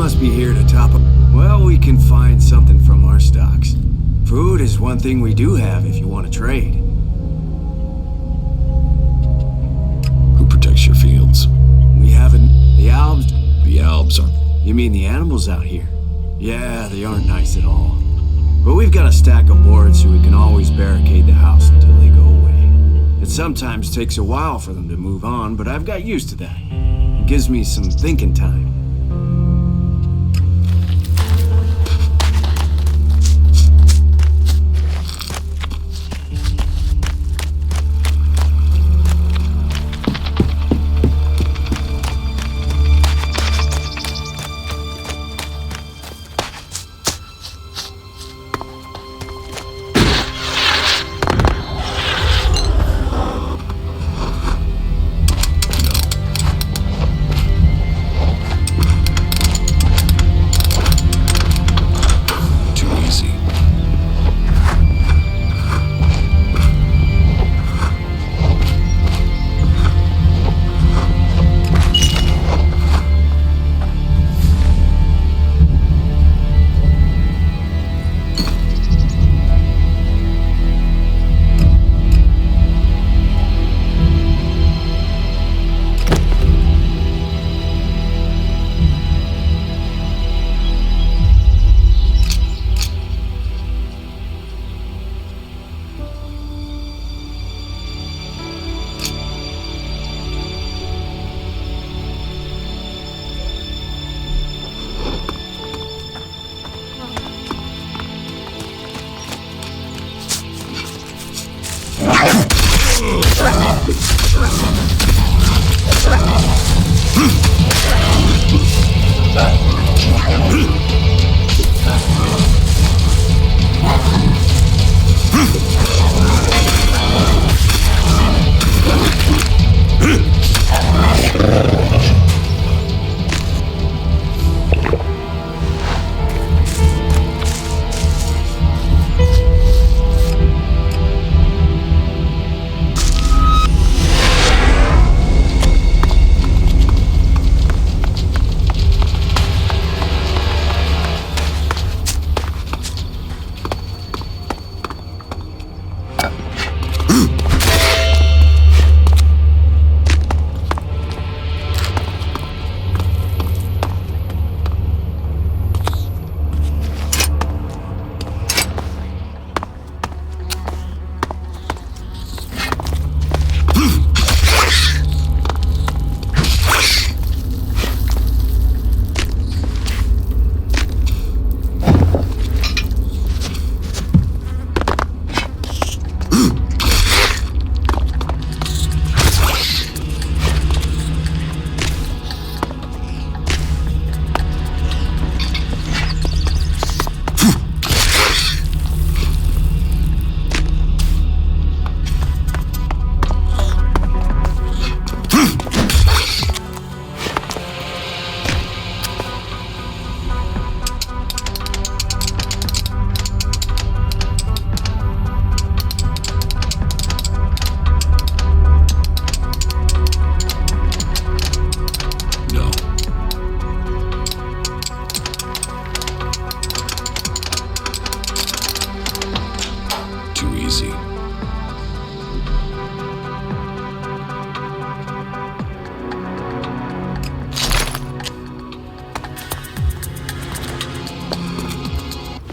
must be here to top up. Well, we can find something from our stocks. Food is one thing we do have if you want to trade. Who protects your fields? We haven't... The Albs... The Albs are... You mean the animals out here? Yeah, they aren't nice at all. But we've got a stack of boards so we can always barricade the house until they go away. It sometimes takes a while for them to move on, but I've got used to that. It gives me some thinking time.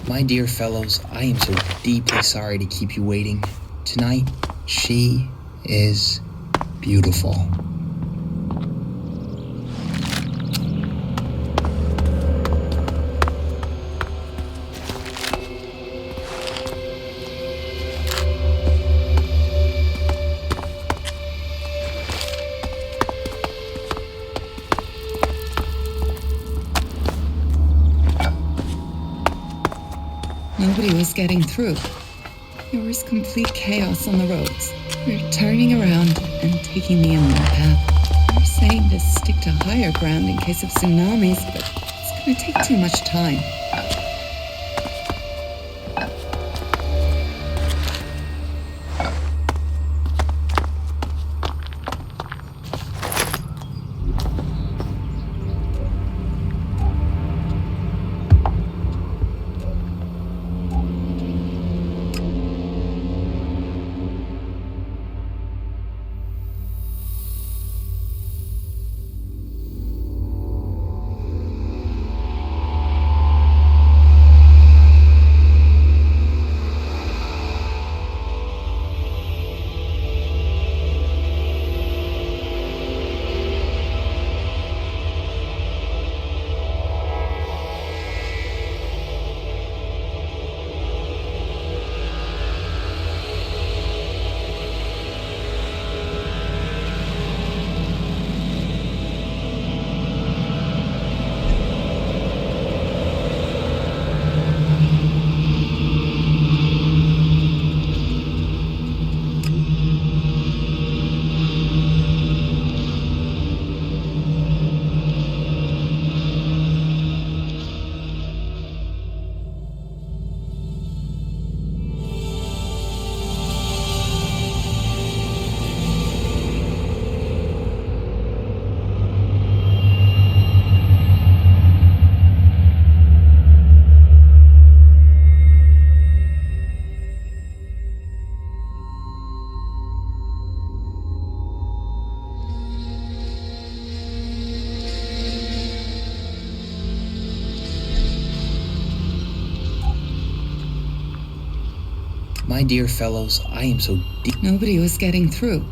My dear fellows, I am so deeply sorry to keep you waiting. Tonight, she is beautiful. Nobody was getting through. There was complete chaos on the roads. We were turning around and taking the inland path. They were saying to stick to higher ground in case of tsunamis, but it's going to take too much time. My dear fellows, I am so deep. Nobody was getting through.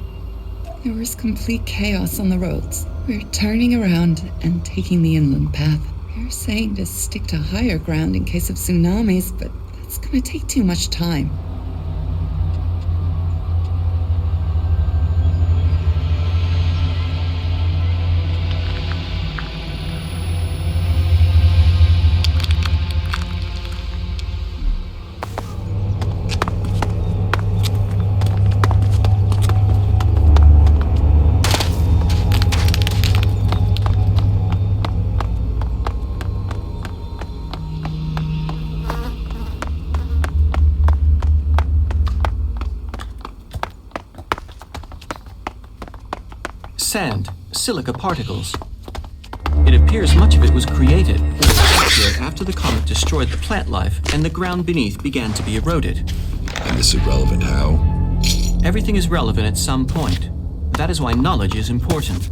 There was complete chaos on the roads. We're turning around and taking the inland path. They're saying to stick to higher ground in case of tsunamis, but that's gonna take too much time. Sand, silica particles. It appears much of it was created after the comet destroyed the plant life and the ground beneath began to be eroded. And this is relevant how? Everything is relevant at some point. That is why knowledge is important.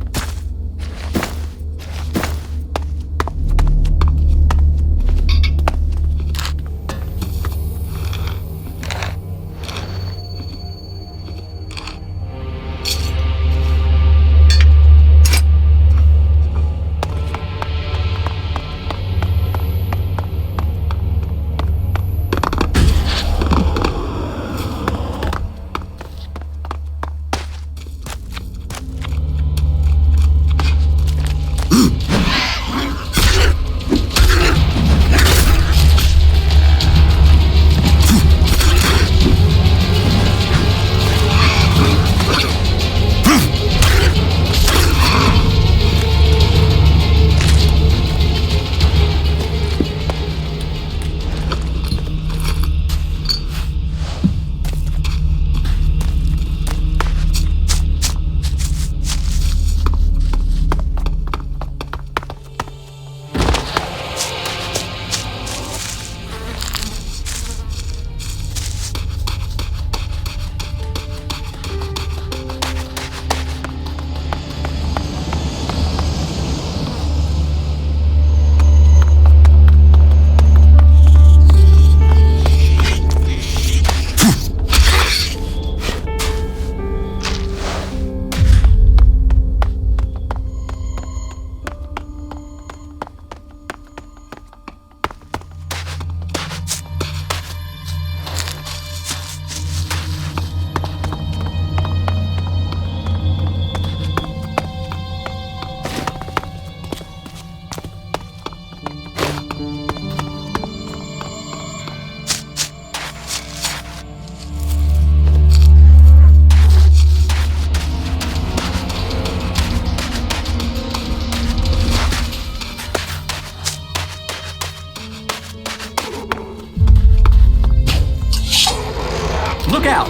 Look out!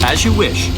As you wish.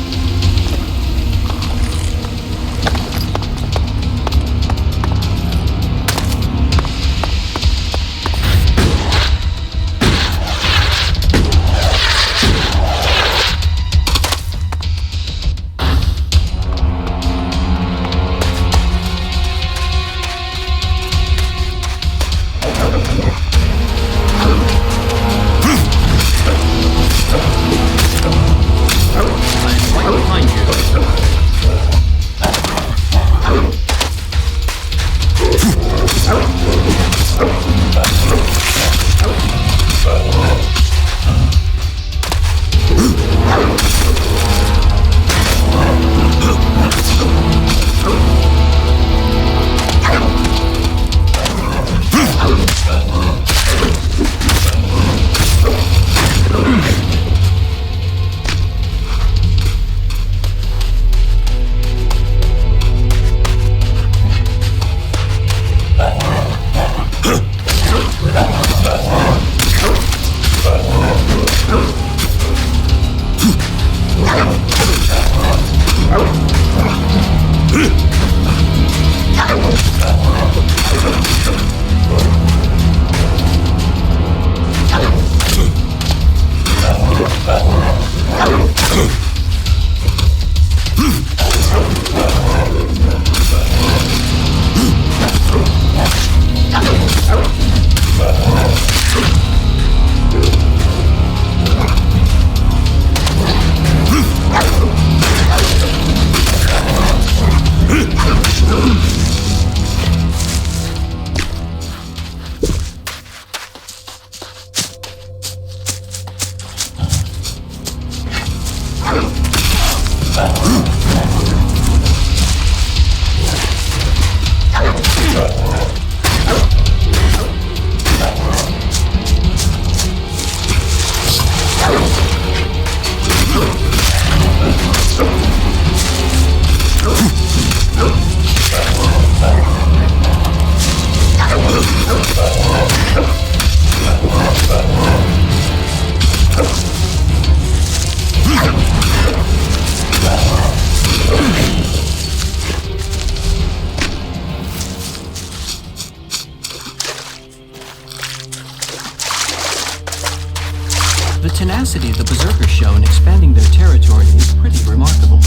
The tenacity the Berserkers show in expanding their territory is pretty remarkable.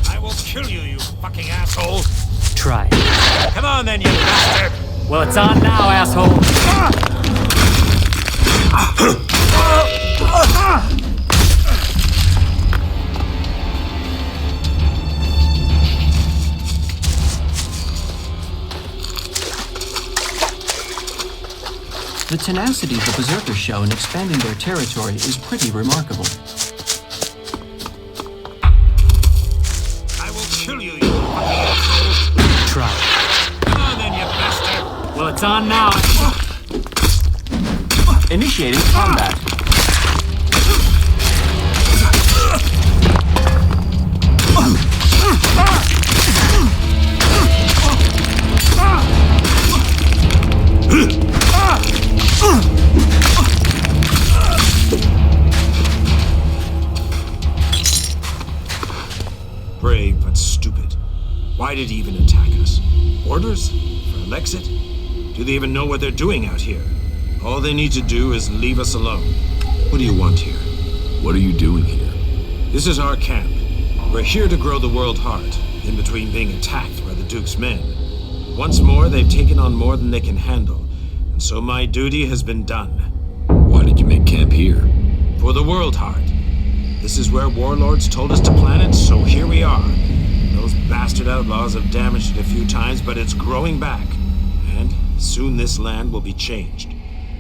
I will kill you, you fucking asshole! Try. Come on then, you bastard! Well, it's on now, asshole. The tenacity the Berserkers show in expanding their territory is pretty remarkable. I will kill you, you fucking asshole! Try. Come on then, you bastard! Well, it's on now. Initiating combat. Brave but stupid. Why did he even attack us? Orders? For Alexit? Do they even know what they're doing out here? All they need to do is leave us alone. What do you want here? What are you doing here? This is our camp. We're here to grow the world heart, in between being attacked by the Duke's men. Once more, they've taken on more than they can handle, and so my duty has been done. Why did you make camp here? For the world heart. This is where warlords told us to plant it, so here we are. Those bastard outlaws have damaged it a few times, but it's growing back. And soon this land will be changed.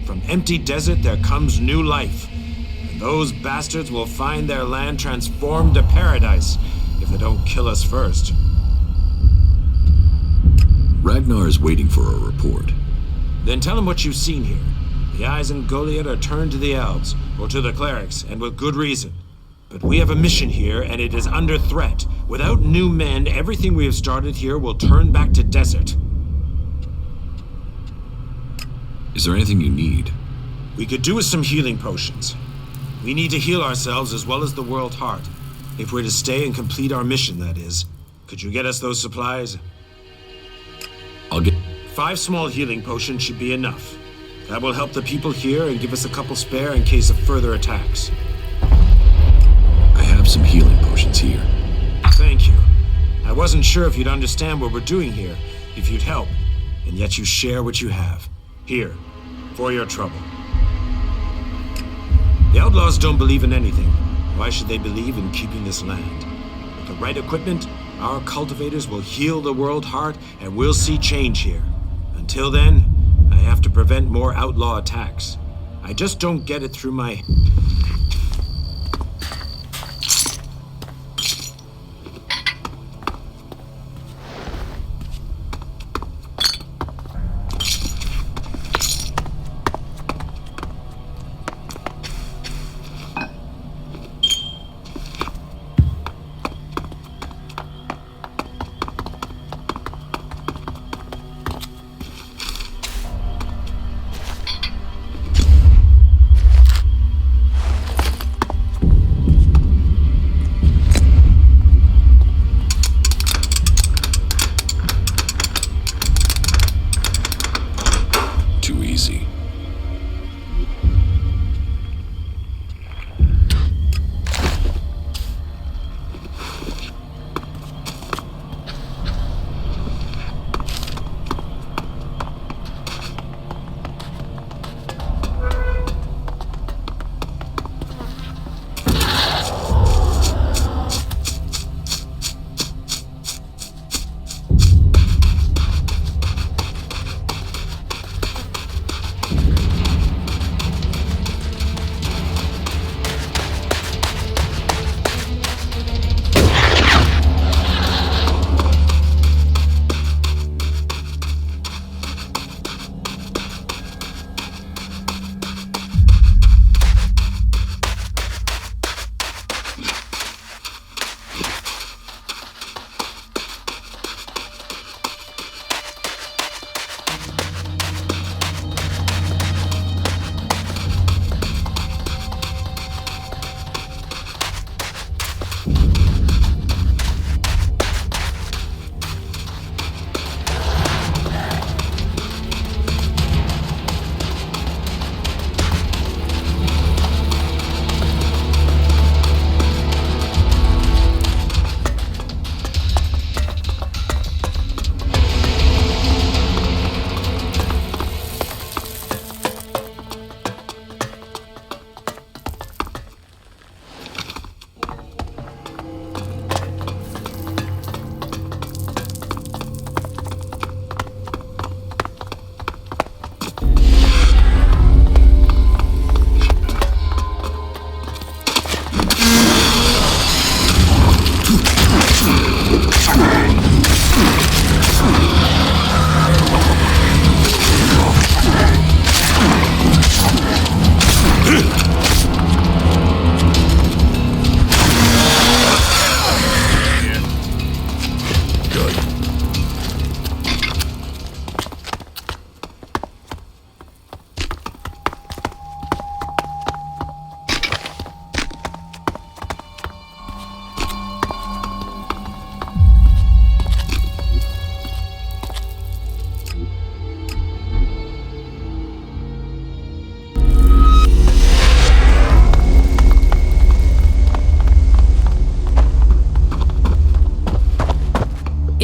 From empty desert, there comes new life. And those bastards will find their land transformed to paradise, if they don't kill us first. Ragnar is waiting for a report. Then tell him what you've seen here. The eyes in Goliath are turned to the elves, or to the clerics, and with good reason. But we have a mission here, and it is under threat. Without new men, everything we have started here will turn back to desert. Is there anything you need? We could do with some healing potions. We need to heal ourselves as well as the world heart. If we're to stay and complete our mission, that is. Could you get us those supplies? I'll get... 5 small healing potions should be enough. That will help the people here and give us a couple spare in case of further attacks. I have some healing potions here. Thank you. I wasn't sure if you'd understand what we're doing here, if you'd help, and yet you share what you have. Here, for your trouble. The outlaws don't believe in anything. Why should they believe in keeping this land? With the right equipment, our cultivators will heal the world heart, and we'll see change here. Until then, I have to prevent more outlaw attacks. I just don't get it through my...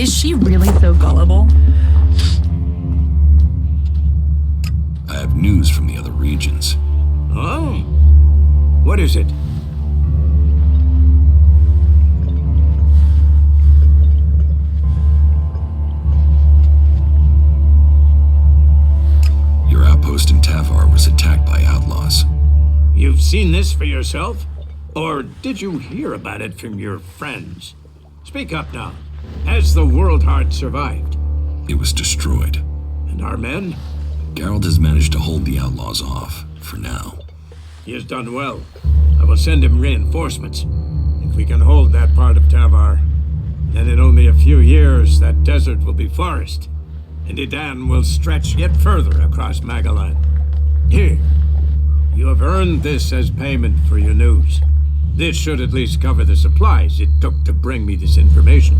Is she really so gullible? I have news from the other regions. Oh? What is it? Your outpost in Tavar was attacked by outlaws. You've seen this for yourself? Or did you hear about it from your friends? Speak up now. Has the World Heart survived? It was destroyed. And our men? Geralt has managed to hold the outlaws off, for now. He has done well. I will send him reinforcements. If we can hold that part of Tavar, then in only a few years that desert will be forest, and Idan will stretch yet further across Magalan. Here, you have earned this as payment for your news. This should at least cover the supplies it took to bring me this information.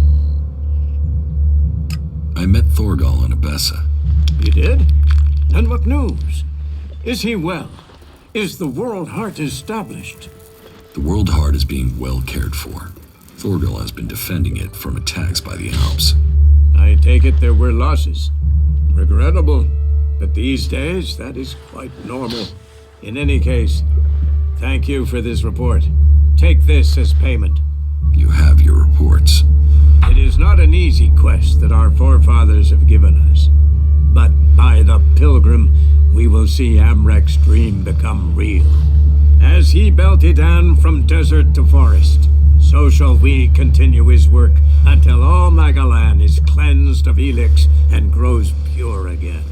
I met Thorgal in Abessa. You did? And what news? Is he well? Is the World Heart established? The World Heart is being well cared for. Thorgal has been defending it from attacks by the Alps. I take it there were losses. Regrettable, but these days that is quite normal. In any case, thank you for this report. Take this as payment. You have your reports. It is not an easy quest that our forefathers have given us. But by the Pilgrim, we will see Amrek's dream become real. As he belted Idan from desert to forest, so shall we continue his work until all Magalan is cleansed of ELEX and grows pure again.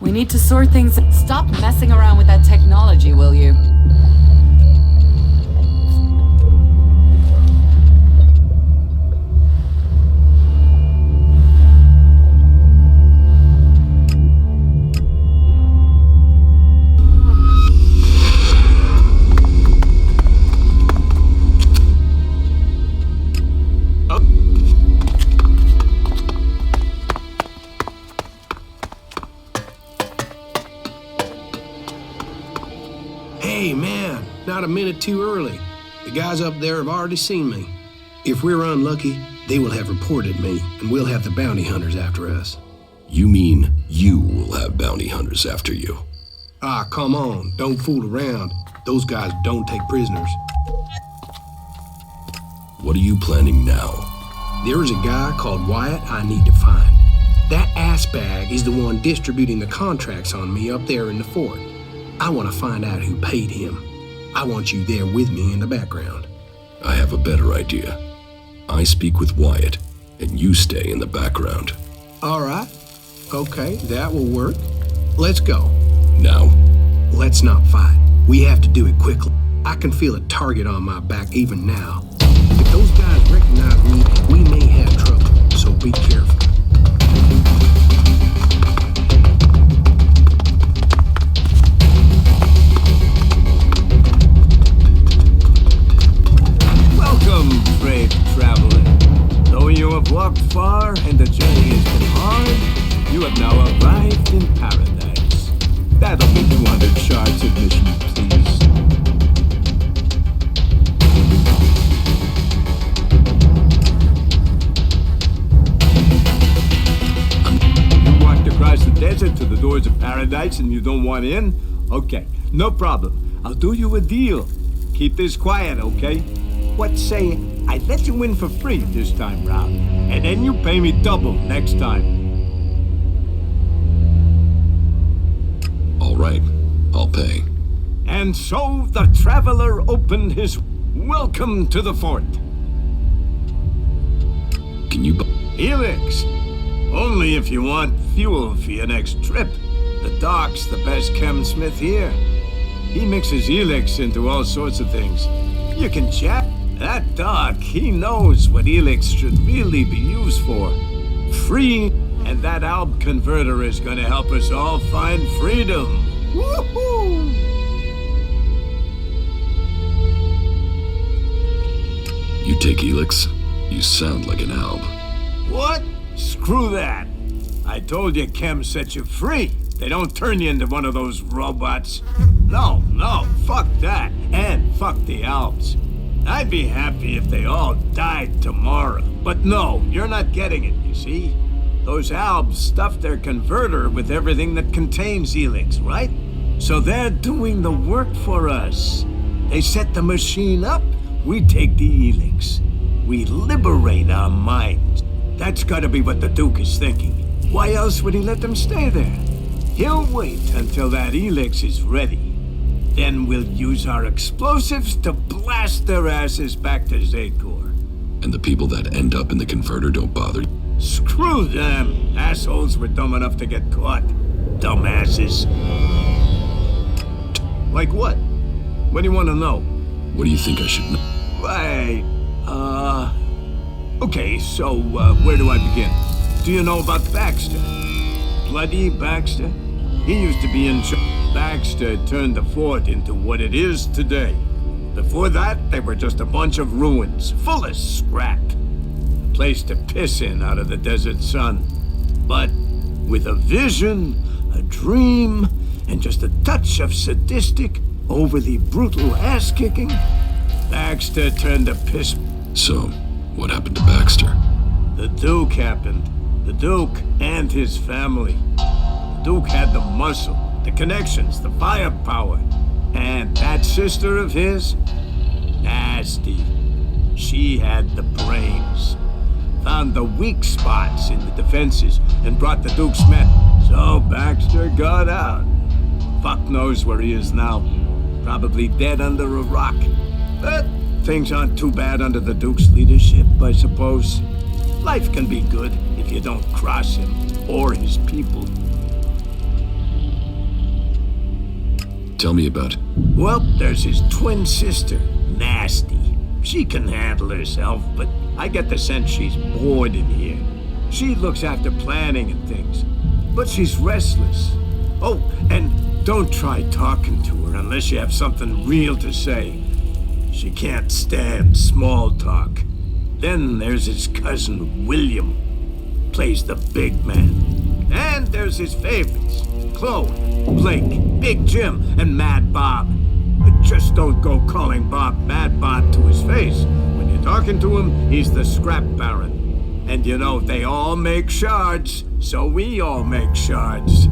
We need to sort things. Stop messing around with that technology, will you? Hey, man, not a minute too early. The guys up there have already seen me. If we're unlucky, they will have reported me, and we'll have the bounty hunters after us. You mean you will have bounty hunters after you? Ah, come on, don't fool around. Those guys don't take prisoners. What are you planning now? There is a guy called Wyatt I need to find. That ass bag is the one distributing the contracts on me up there in the fort. I want to find out who paid him. I want you there with me in the background. I have a better idea. I speak with Wyatt, and you stay in the background. All right. Okay, that will work. Let's go. Now? Let's not fight. We have to do it quickly. I can feel a target on my back even now. If those guys recognize me, we may have trouble, so be careful. Welcome, brave traveler. Though you have walked far and the journey has been hard, you have now arrived in paradise. That'll be 200 shards admission, please. You walked across the desert to the doors of paradise and you don't want in? Okay, no problem. I'll do you a deal. Keep this quiet, okay? What say I let you in for free this time round, and then you pay me double next time. All right, I'll pay. And so the traveler opened his welcome to the fort. Can you ELEX. Only if you want fuel for your next trip. The doc's the best chemsmith here. He mixes ELEX into all sorts of things. You can chat. That doc, he knows what ELEX should really be used for. Free, and that Alb converter is gonna help us all find freedom. Woohoo! You take ELEX? You sound like an Alb. What? Screw that. I told you Chem set you free. They don't turn you into one of those robots. No, fuck that. And fuck the Alps. I'd be happy if they all died tomorrow. But no, you're not getting it, you see? Those Alps stuffed their converter with everything that contains ELEX, right? So they're doing the work for us. They set the machine up, we take the ELEX. We liberate our minds. That's gotta be what the Duke is thinking. Why else would he let them stay there? He'll wait until that ELEX is ready. Then we'll use our explosives to blast their asses back to Zakor. And the people that end up in the converter don't bother? Screw them! Assholes were dumb enough to get caught. Dumbasses. Like what? What do you want to know? What do you think I should know? Right. Okay, so, where do I begin? Do you know about Baxter? Bloody Baxter? He used to be in charge. Baxter turned the fort into what it is today. Before that, they were just a bunch of ruins, full of scrap. A place to piss in out of the desert sun. But with a vision, a dream, and just a touch of sadistic, overly brutal ass-kicking, Baxter turned a piss. So, what happened to Baxter? The Duke happened. The Duke and his family. The Duke had the muscle, the connections, the firepower. And that sister of his? Nasty. She had the brains. Found the weak spots in the defenses and brought the Duke's men. So Baxter got out. Fuck knows where he is now. Probably dead under a rock. But things aren't too bad under the Duke's leadership, I suppose. Life can be good if you don't cross him or his people. Tell me about it. Well, there's his twin sister, Nasty. She can handle herself, but I get the sense she's bored in here. She looks after planning and things, but she's restless. Oh, and don't try talking to her unless you have something real to say. She can't stand small talk. Then there's his cousin, William. Plays the big man. And there's his favorites, Chloe, Blake, Big Jim, and Mad Bob. But just don't go calling Bob Mad Bob to his face. When you're talking to him, he's the scrap baron. And you know, they all make shards, so we all make shards.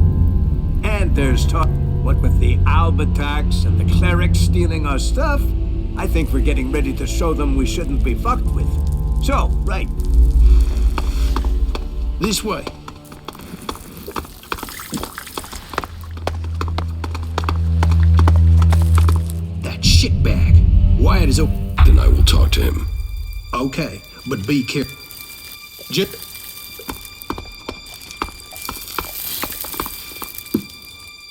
And there's talk. What with the Alb attacks and the clerics stealing our stuff, I think we're getting ready to show them we shouldn't be fucked with. So, right. This way. That shitbag. Wyatt is open. Then I will talk to him. Okay, but be careful.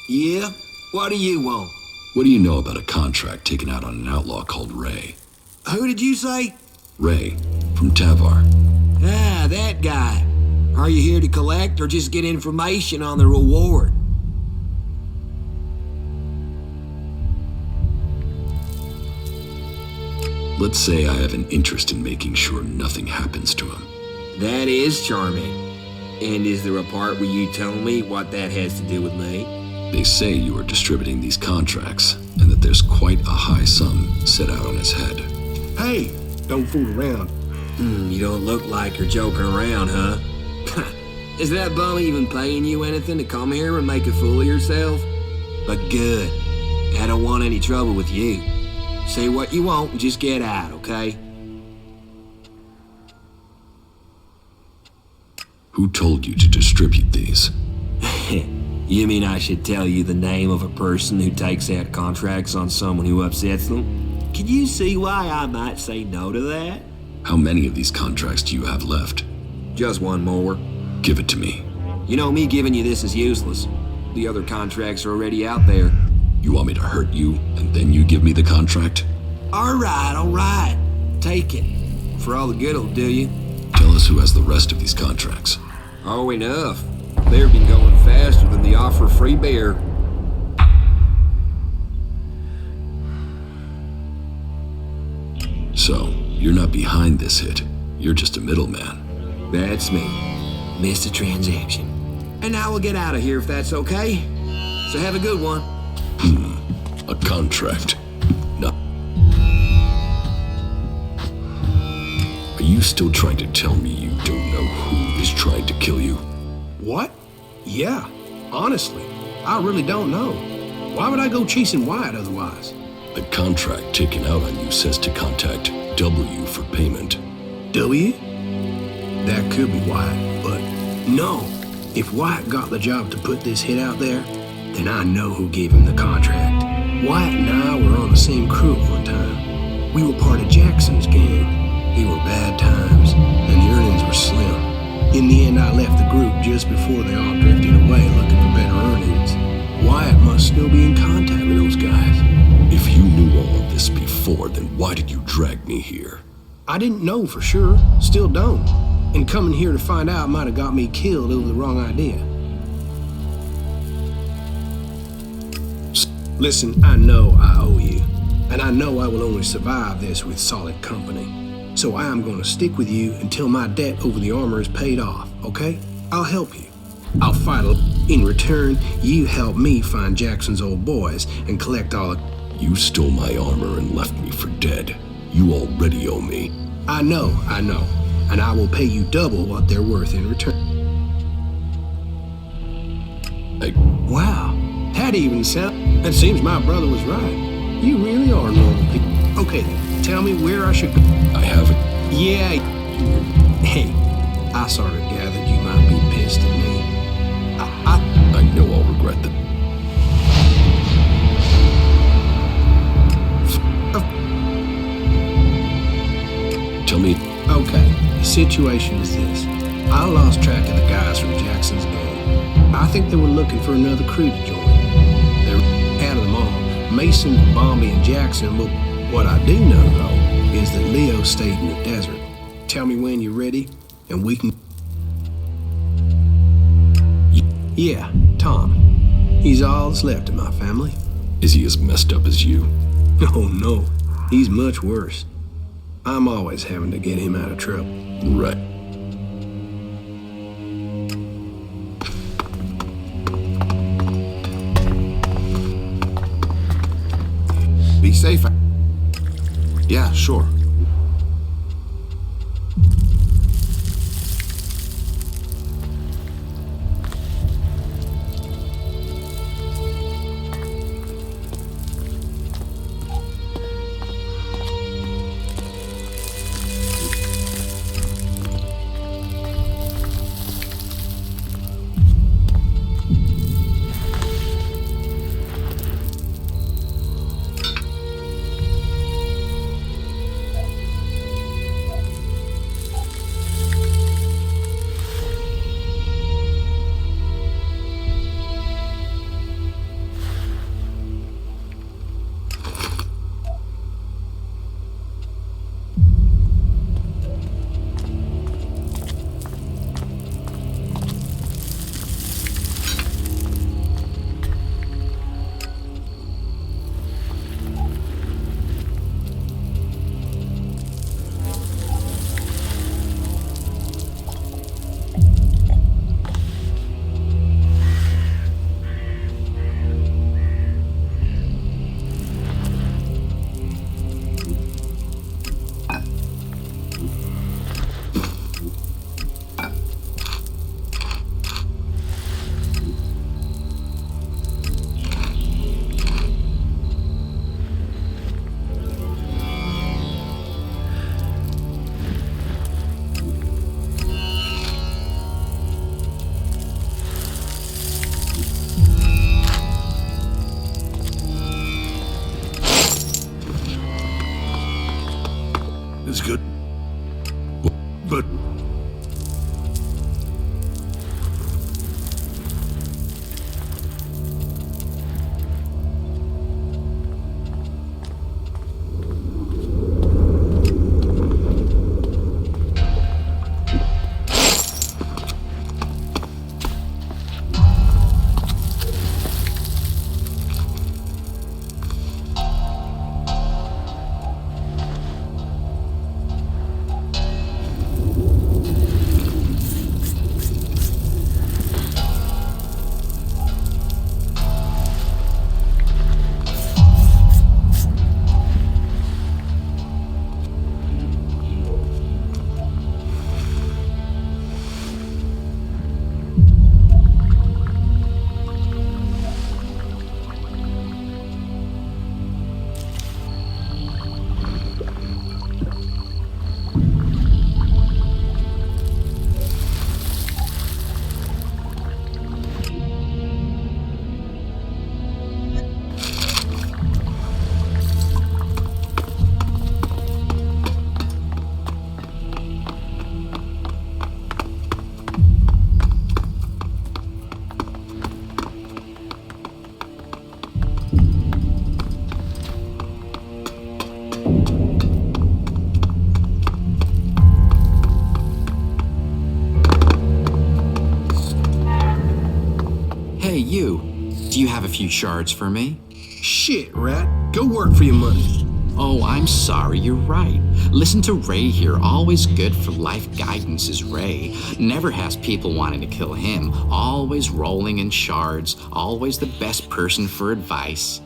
Yeah? What do you want? What do you know about a contract taken out on an outlaw called Ray? Who did you say? Ray, from Tavar. Ah, that guy. Are you here to collect or just get information on the reward? Let's say I have an interest in making sure nothing happens to him. That is charming. And is there a part where you tell me what that has to do with me? They say you are distributing these contracts, and that there's quite a high sum set out on his head. Hey, don't fool around. You don't look like you're joking around, huh? Is that bum even paying you anything to come here and make a fool of yourself? But good. I don't want any trouble with you. Say what you want and just get out, okay? Who told you to distribute these? You mean I should tell you the name of a person who takes out contracts on someone who upsets them? Can you see why I might say no to that? How many of these contracts do you have left? Just one more. Give it to me. You know, me giving you this is useless. The other contracts are already out there. You want me to hurt you, and then you give me the contract? All right. Take it. For all the good it'll do you. Tell us who has the rest of these contracts. Oh, enough. They've been going faster than the offer of free beer. So, you're not behind this hit. You're just a middleman. That's me. Missed a transaction. And now we'll get out of here if that's okay. So have a good one. A contract. No. Are you still trying to tell me you don't know who is trying to kill you? What? Yeah, honestly, I really don't know. Why would I go chasing Wyatt otherwise? The contract taken out on you says to contact W for payment. W? That could be Wyatt, but no. If Wyatt got the job to put this hit out there, then I know who gave him the contract. Wyatt and I were on the same crew at one time. We were part of Jackson's gang. They were bad times, and the earnings were slim. In the end, I left the group just before they all drifted away looking for better earnings. Wyatt must still be in contact with those guys. If you knew all of this before, then why did you drag me here? I didn't know for sure, still don't. And coming here to find out might have got me killed over the wrong idea. Listen, I know I owe you, and I know I will only survive this with solid company. So I am going to stick with you until my debt over the armor is paid off, okay? I'll help you. I'll fight. In return, you help me find Jackson's old boys and collect all the... You stole my armor and left me for dead. You already owe me. I know. And I will pay you double what they're worth in return. Wow, that even sounds... It seems my brother was right. You really are normal people. Okay, then, tell me where I should go. I haven't. Yeah. Hey, I sort of gathered you might be pissed at me. I know I'll regret that. Tell me. Okay, the situation is this. I lost track of the guys from Jackson's gang. I think they were looking for another crew to join. They're out of them all. Mason, Bombi, and Jackson, but what I do know, though, is that Leo stayed in the desert. Tell me when you're ready, and we can... Yeah, Tom. He's all that's left of my family. Is he as messed up as you? Oh, no. He's much worse. I'm always having to get him out of trouble. Right. Be safe. Yeah, sure. It's good. But... few shards for me? Shit, Rat. Go work for your money. Oh, I'm sorry, you're right. Listen to Ray here. Always good for life guidance is Ray. Never has people wanting to kill him. Always rolling in shards. Always the best person for advice.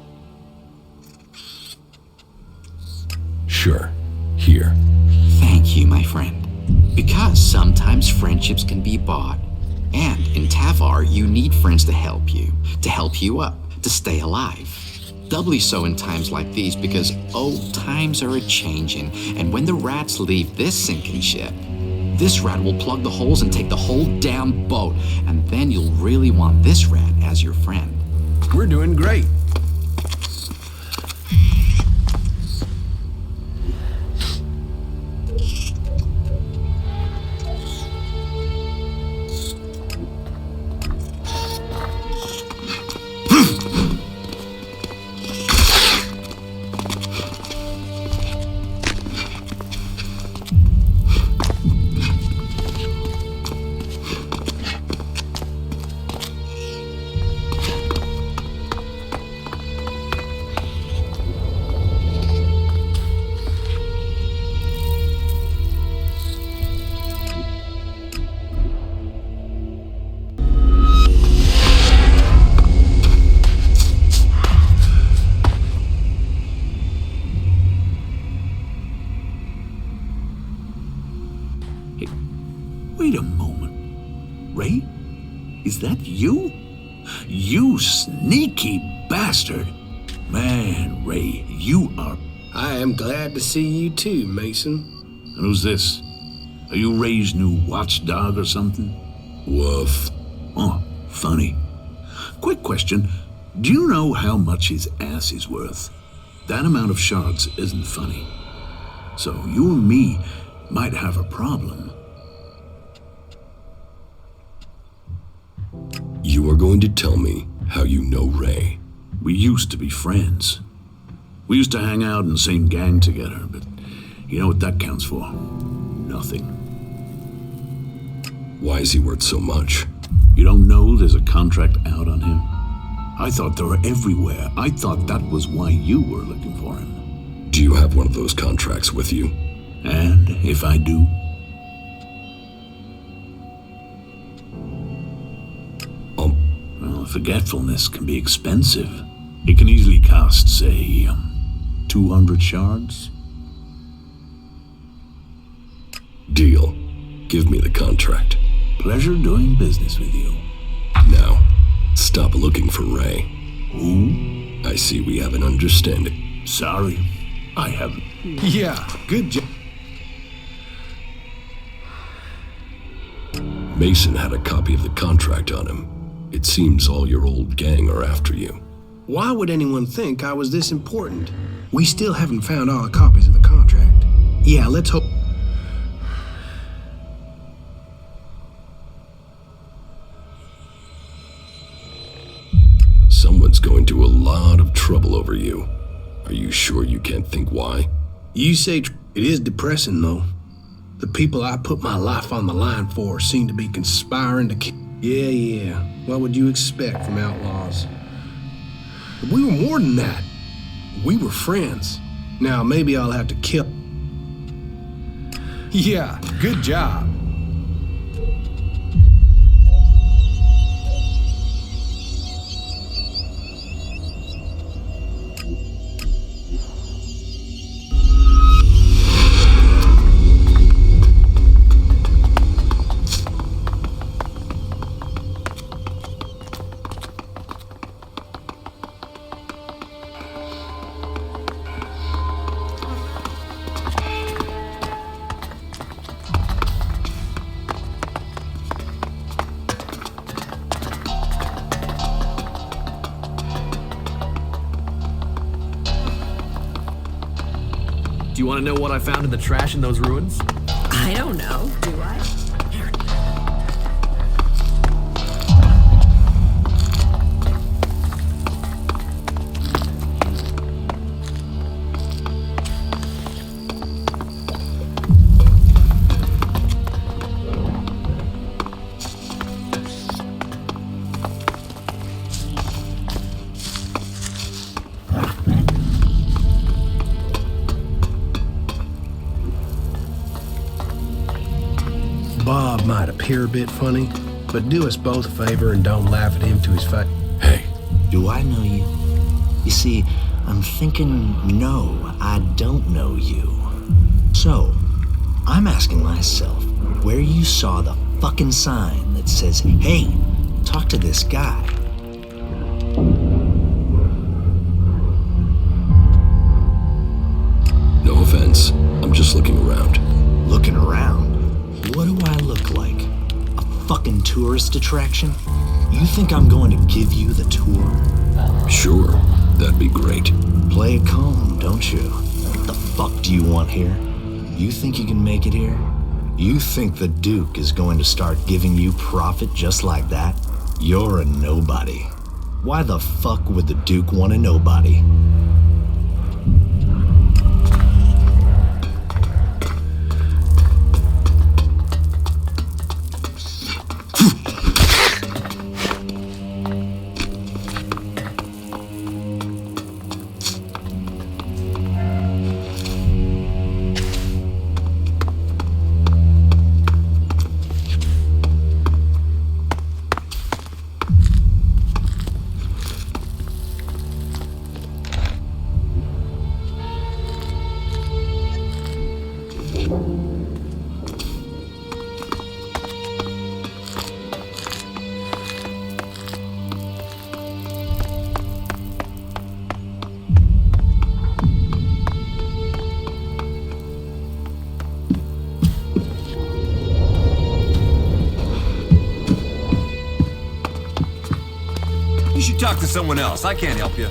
Sure. Here. Thank you, my friend. Because sometimes friendships can be bought. And in Tavar, you need friends to help you up, to stay alive. Doubly so in times like these because, times are a-changin', and when the rats leave this sinking ship, this rat will plug the holes and take the whole damn boat, and then you'll really want this rat as your friend. We're doing great. Wait a moment. Ray? Is that you? You sneaky bastard. Man, Ray, you are... I am glad to see you too, Mason. And who's this? Are you Ray's new watchdog or something? Woof. Oh, funny. Quick question. Do you know how much his ass is worth? That amount of shards isn't funny. So you and me might have a problem. You are going to tell me how you know Ray. We used to be friends. We used to hang out in the same gang together, but you know what that counts for? Nothing. Why is he worth so much? You don't know there's a contract out on him? I thought they were everywhere. I thought that was why you were looking for him. Do you have one of those contracts with you? And if I do? Well, forgetfulness can be expensive. It can easily cost, say, 200 shards. Deal. Give me the contract. Pleasure doing business with you. Now, stop looking for Ray. Who? I see we have an understanding. Sorry, I haven't. Yeah, good job. Mason had a copy of the contract on him. It seems all your old gang are after you. Why would anyone think I was this important? We still haven't found all the copies of the contract. Yeah, let's hope... Someone's going to a lot of trouble over you. Are you sure you can't think why? You say it is depressing, though. The people I put my life on the line for seem to be conspiring to kill... Yeah. What would you expect from outlaws? But we were more than that. We were friends. Now, maybe I'll have to kill... Yeah, good job. Do you want to know what I found in the trash in those ruins? I don't know, do I? here a bit funny, but do us both a favor and don't laugh at him to his face. Hey. Do I know you? You see, I'm thinking, no, I don't know you. So, I'm asking myself where you saw the fucking sign that says, hey, talk to this guy. No offense. I'm just looking around. Looking around? What do I look like? A fucking tourist attraction? You think I'm going to give you the tour? Sure, that'd be great. Play it calm, don't you? What the fuck do you want here? You think you can make it here? You think the Duke is going to start giving you profit just like that? You're a nobody. Why the fuck would the Duke want a nobody? You should talk to someone else. I can't help you.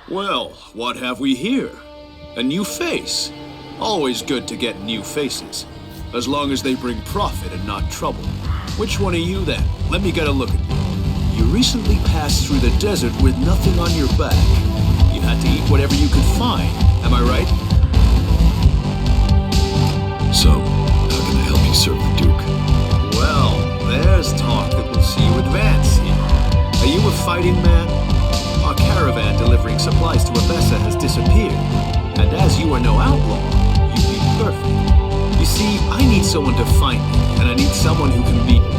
Well, what have we here? A new face. Always good to get new faces. As long as they bring profit and not trouble. Which one are you then? Let me get a look at you. You recently passed through the desert with nothing on your back. You had to eat whatever you could find. Am I right? So, how can I help you serve the Duke? Well, there's talk that we'll see you advance here. Are you a fighting man? Our caravan delivering supplies to Abessa has disappeared. And as you are no outlaw, you'd be perfect. You see, I need someone to find me, and I need someone who can beat me.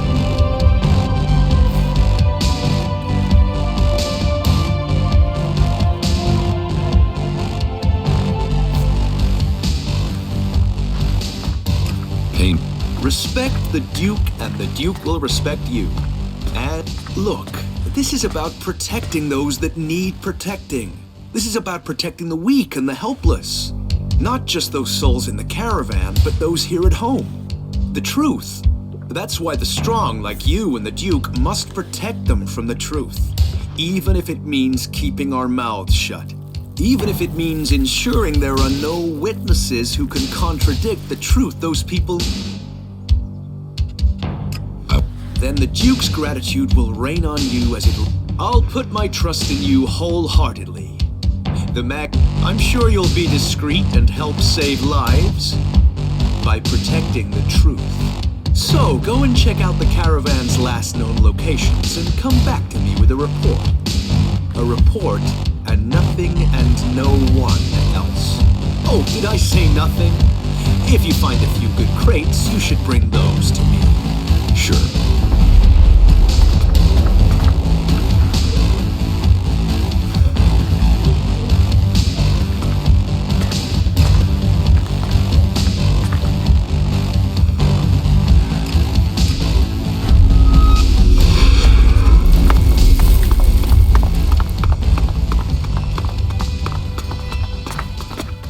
Pain. Respect the Duke, and the Duke will respect you. And look, this is about protecting those that need protecting. This is about protecting the weak and the helpless. Not just those souls in the caravan, but those here at home. The truth. That's why the strong, like you and the Duke, must protect them from the truth. Even if it means keeping our mouths shut. Even if it means ensuring there are no witnesses who can contradict the truth those people... Then the Duke's gratitude will rain on you as it... I'll put my trust in you wholeheartedly. I'm sure you'll be discreet and help save lives by protecting the truth. So, go and check out the caravan's last known locations and come back to me with a report. A report and nothing and no one else. Oh, did I say nothing? If you find a few good crates, you should bring those to me. Sure.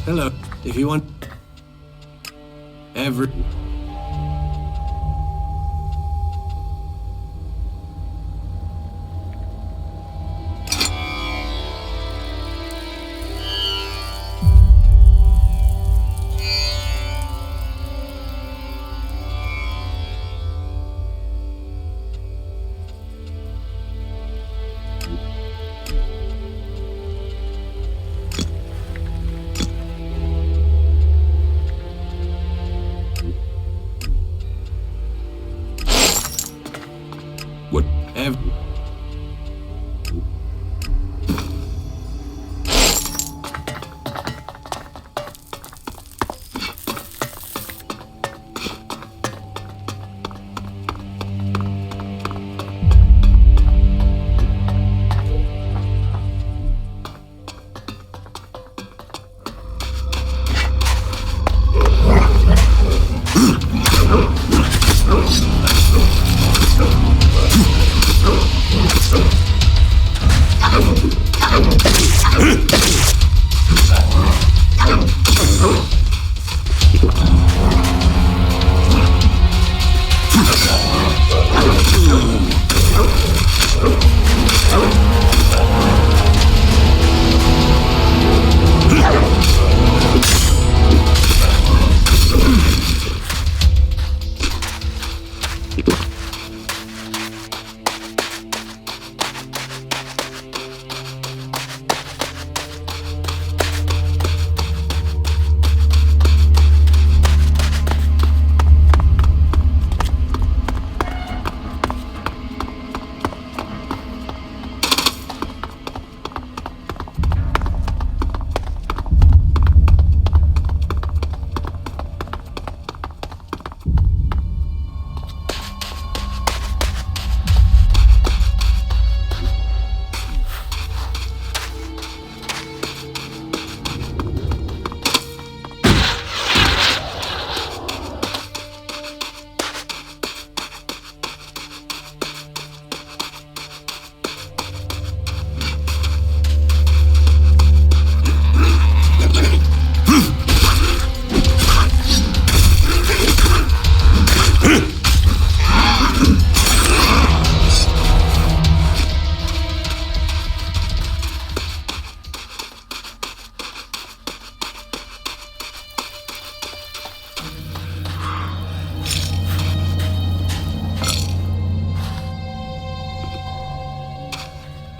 Hello. If you want... Every...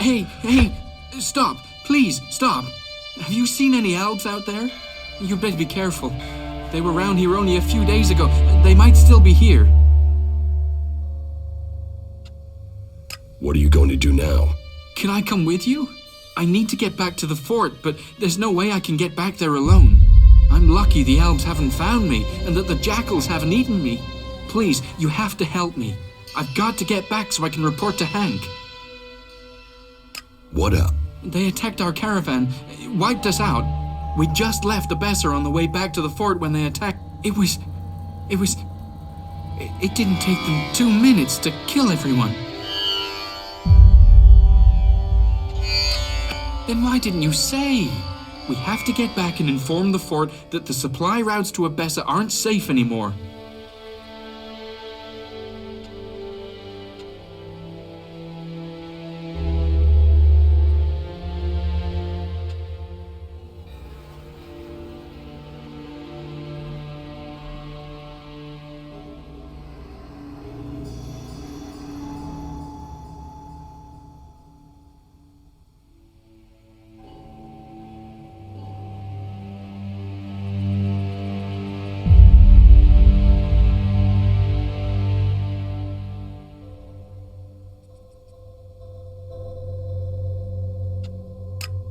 Hey, stop. Please, stop. Have you seen any elves out there? You better be careful. They were around here only a few days ago. They might still be here. What are you going to do now? Can I come with you? I need to get back to the fort, but there's no way I can get back there alone. I'm lucky the elves haven't found me, and that the jackals haven't eaten me. Please, you have to help me. I've got to get back so I can report to Hank. What up? They attacked our caravan, wiped us out. We just left the Besser on the way back to the fort when they attacked. It didn't take them 2 minutes to kill everyone. Then why didn't you say? We have to get back and inform the fort that the supply routes to Abessa aren't safe anymore.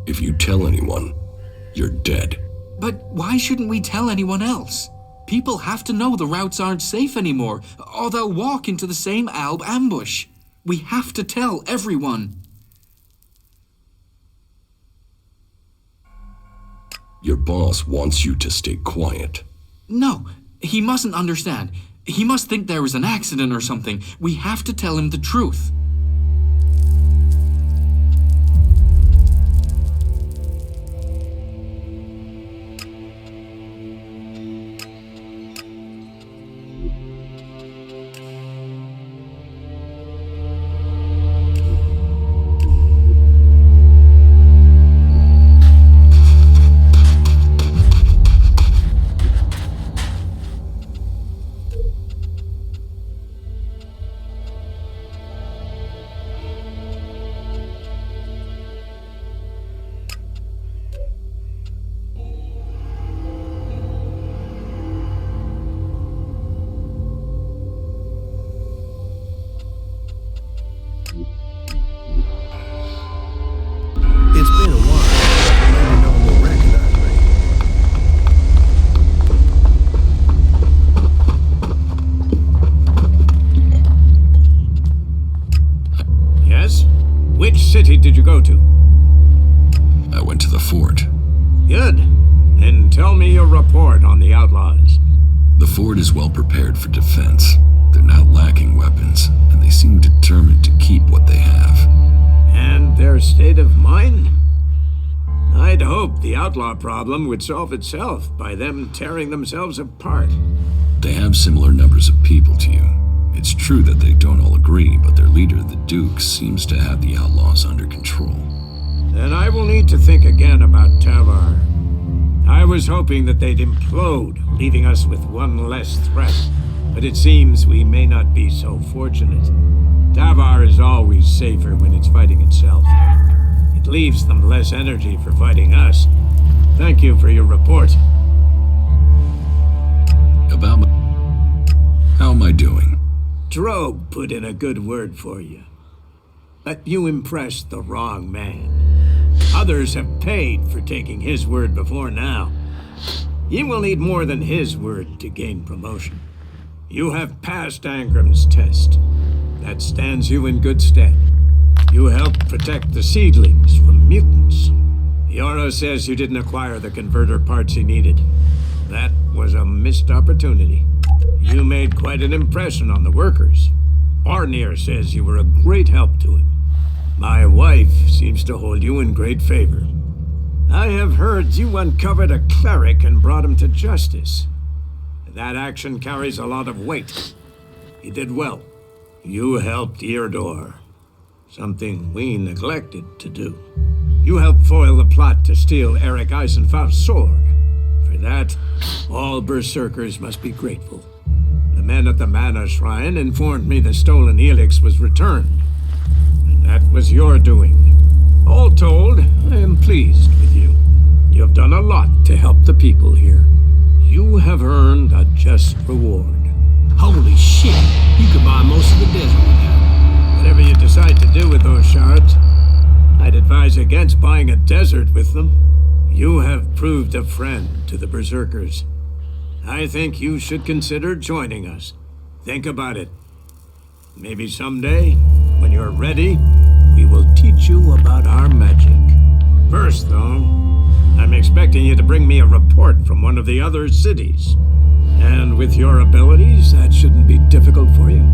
If you tell anyone, you're dead. But why shouldn't we tell anyone else? People have to know the routes aren't safe anymore, or they'll walk into the same Alb ambush. We have to tell everyone. Your boss wants you to stay quiet. No, he mustn't understand. He must think there was an accident or something. We have to tell him the truth. It's been a while. Maybe no one will recognize me. Yes? Which city did you go to? I went to the fort. Good. Then tell me your report on the outlaws. The fort is well prepared for defense. They're not lacking weapons, and they seem determined to keep what they have. And their state of mind? I'd hoped the outlaw problem would solve itself by them tearing themselves apart. They have similar numbers of people to you. It's true that they don't all agree, but their leader, the Duke, seems to have the outlaws under control. Then I will need to think again about Tavar. I was hoping that they'd implode, leaving us with one less threat. But it seems we may not be so fortunate. Tavar is always safer when it's fighting itself. It leaves them less energy for fighting us. Thank you for your report. How am I doing? Drobe put in a good word for you. But you impressed the wrong man. Others have paid for taking his word before now. You will need more than his word to gain promotion. You have passed Angram's test. That stands you in good stead. You helped protect the seedlings from mutants. Yoro says you didn't acquire the converter parts he needed. That was a missed opportunity. You made quite an impression on the workers. Barnier says you were a great help to him. My wife seems to hold you in great favor. I have heard you uncovered a cleric and brought him to justice. That action carries a lot of weight. You did well. You helped Eardor. Something we neglected to do. You helped foil the plot to steal Eric Eisenfaust's sword. For that, all berserkers must be grateful. The men at the Mana Shrine informed me the stolen ELEX was returned. And that was your doing. All told, I am pleased with you. You have done a lot to help the people here. You have earned a just reward. Holy shit, you could buy most of the desert with that. Whatever you decide to do with those shards, I'd advise against buying a desert with them. You have proved a friend to the Berserkers. I think you should consider joining us. Think about it. Maybe someday, when you're ready, we will teach you about our magic. First, though, I'm expecting you to bring me a report from one of the other cities. And with your abilities, that shouldn't be difficult for you.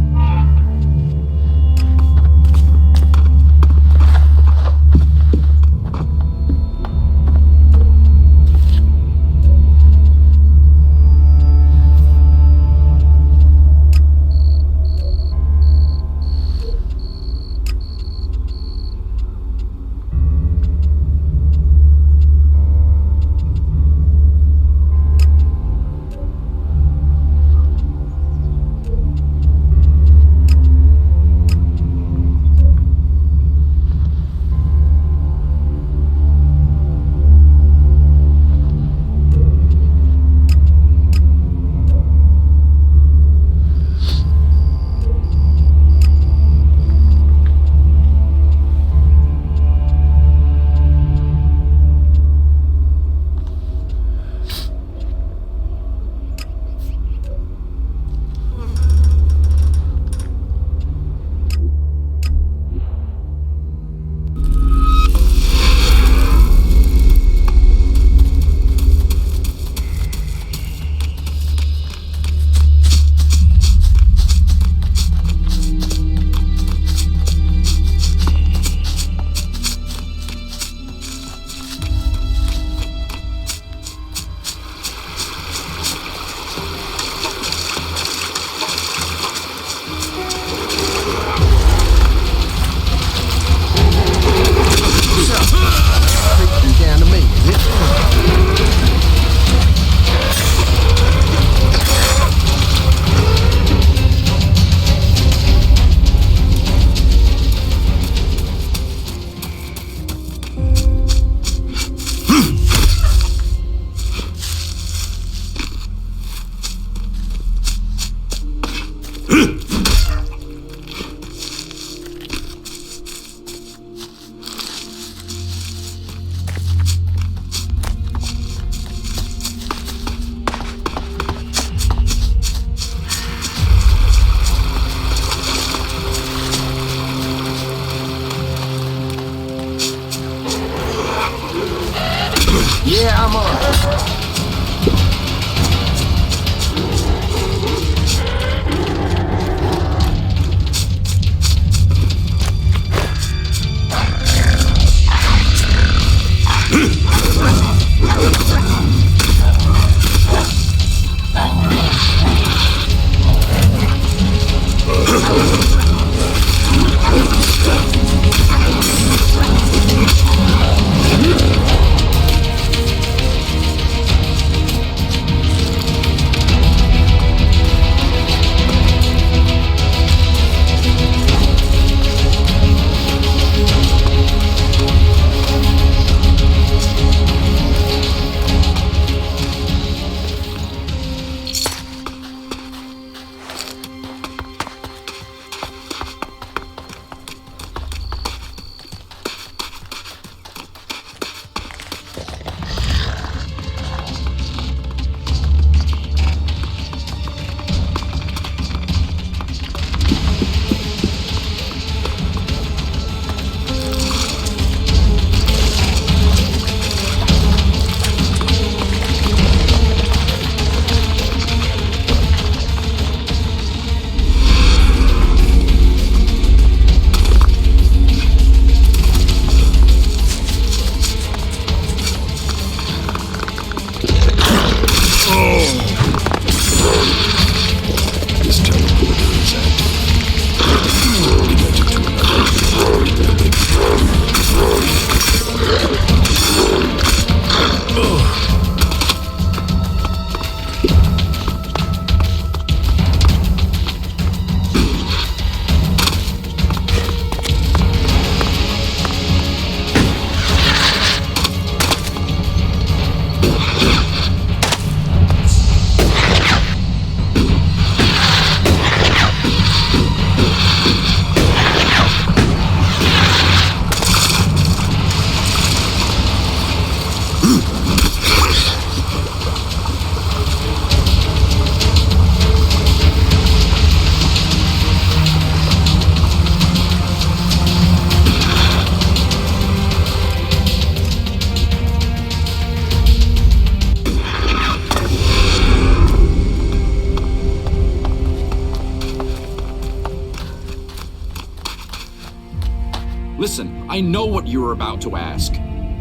Listen, I know what you're about to ask.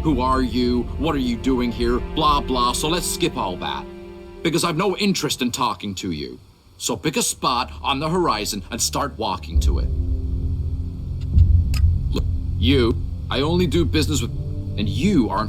Who are you? What are you doing here? Blah, blah, so let's skip all that. Because I've no interest in talking to you. So pick a spot on the horizon and start walking to it. Look, you, I only do business with, and you are...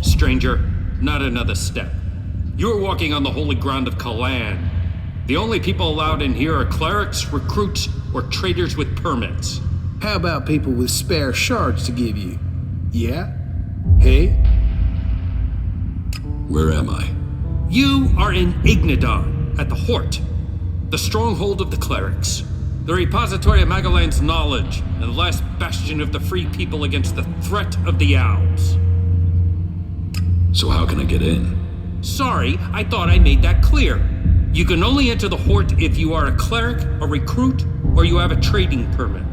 Stranger, not another step. You're walking on the holy ground of Kalan. The only people allowed in here are clerics, recruits, or traders with permits. How about people with spare shards to give you? Yeah? Hey? Where am I? You are in Ignadon, at the Hort, the stronghold of the clerics, the repository of Magalan's knowledge, and the last bastion of the free people against the threat of the Owls. So how can I get in? Sorry, I thought I made that clear. You can only enter the Hort if you are a cleric, a recruit, or you have a trading permit.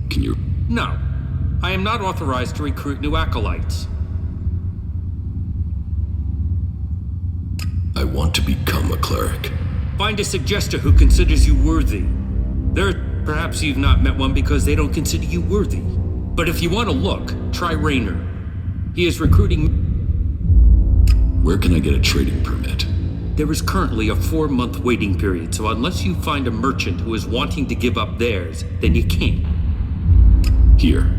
Can you... No. I am not authorized to recruit new acolytes. I want to become a cleric. Find a suggester who considers you worthy. Perhaps you've not met one because they don't consider you worthy. But if you want to look, try Raynor. He is recruiting... Where can I get a trading permit? There is currently a 4-month waiting period, so unless you find a merchant who is wanting to give up theirs, then you can't. Here.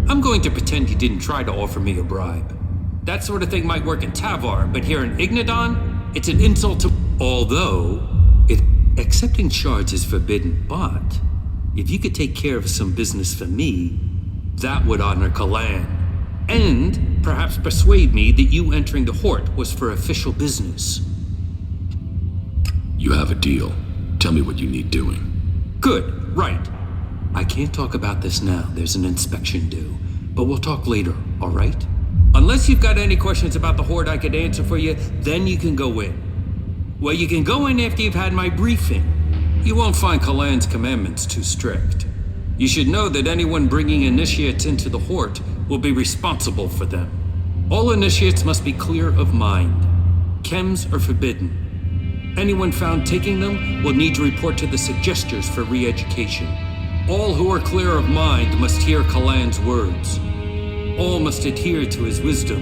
I'm going to pretend you didn't try to offer me a bribe. That sort of thing might work in Tavar, but here in Ignadon, it's an insult to... Although, accepting shards is forbidden, but... If you could take care of some business for me, that would honor Kalan. And perhaps persuade me that you entering the Hort was for official business. You have a deal. Tell me what you need doing. Good, right. I can't talk about this now. There's an inspection due. But we'll talk later, all right? Unless you've got any questions about the Hort I could answer for you, then you can go in. Well, you can go in after you've had my briefing. You won't find Kalan's commandments too strict. You should know that anyone bringing initiates into the Hort will be responsible for them. All initiates must be clear of mind. Chems are forbidden. Anyone found taking them will need to report to the suggesters for re-education. All who are clear of mind must hear Kalan's words. All must adhere to his wisdom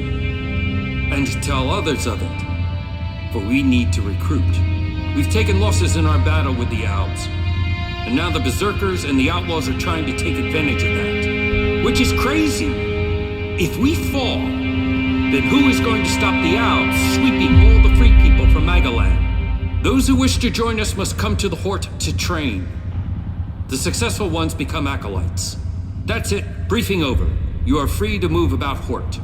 and tell others of it. For we need to recruit. We've taken losses in our battle with the Owls, and now the Berserkers and the Outlaws are trying to take advantage of that. Which is crazy. If we fall, then who is going to stop the Owls sweeping all the free people from Magalan? Those who wish to join us must come to the Hort to train. The successful ones become acolytes. That's it. Briefing over. You are free to move about Hort.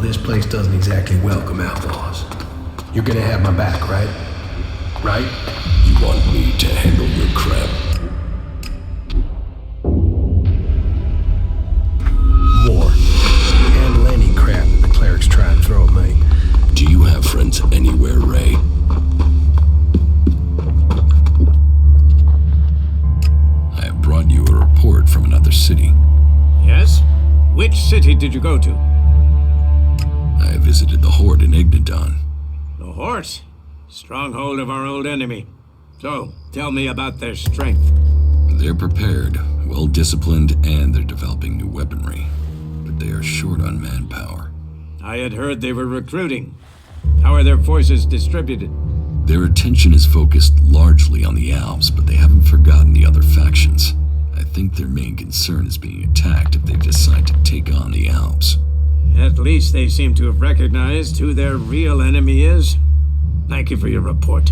This place doesn't exactly welcome outlaws. You're gonna have my back, right? Right? You want me to handle your crap? More. Handle any crap that the clerics try and throw at me. Do you have friends anywhere, Ray? I have brought you a report from another city. Yes? Which city did you go to? I visited the Hort in Ignadon. The Hort? Stronghold of our old enemy. So, tell me about their strength. They're prepared, well disciplined, and they're developing new weaponry. But they are short on manpower. I had heard they were recruiting. How are their forces distributed? Their attention is focused largely on the Alps, but they haven't forgotten the other factions. I think their main concern is being attacked if they decide to take on the Alps. At least they seem to have recognized who their real enemy is. Thank you for your report.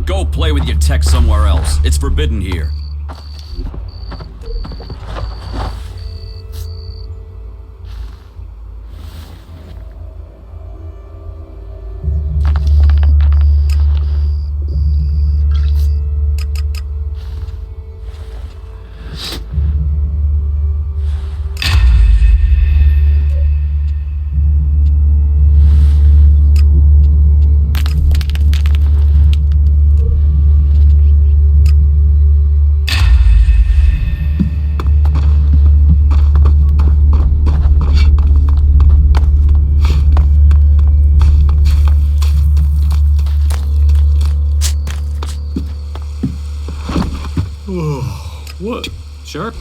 Go play with your tech somewhere else. It's forbidden here. What? Sure.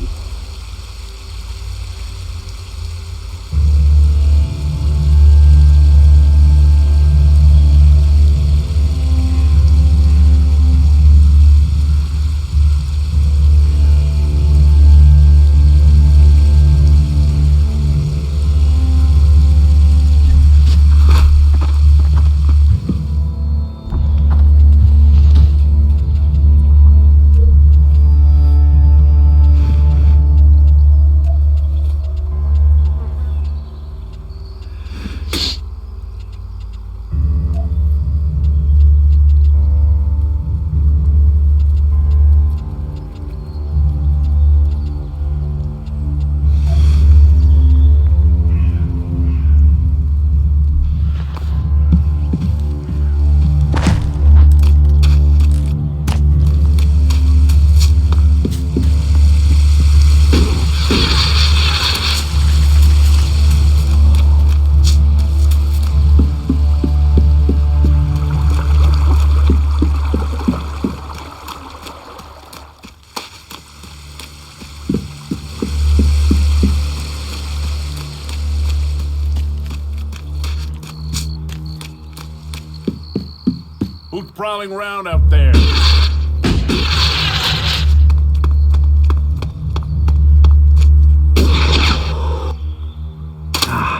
Who's prowling around out there?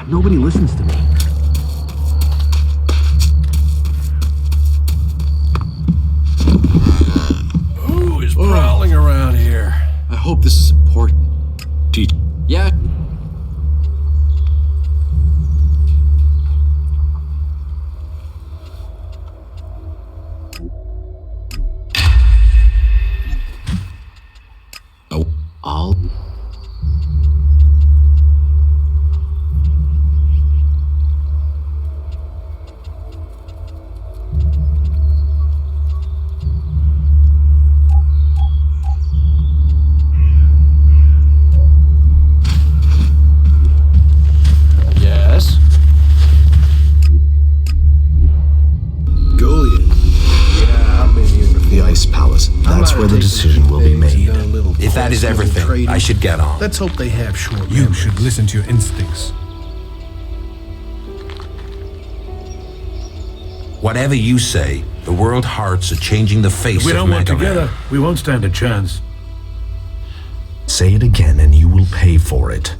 Nobody listens to me. Who is prowling around here? I hope this is important. Yeah. All Yes? Goliath. Yeah, I've been here before. The Ice Palace. That's where the decision will be made. If that is everything, I should get on. Let's hope they have short You should listen to your instincts. Whatever you say, the world hearts are changing the face If we of don't work Mega Man. together, we won't stand a chance. Say it again and you will pay for it.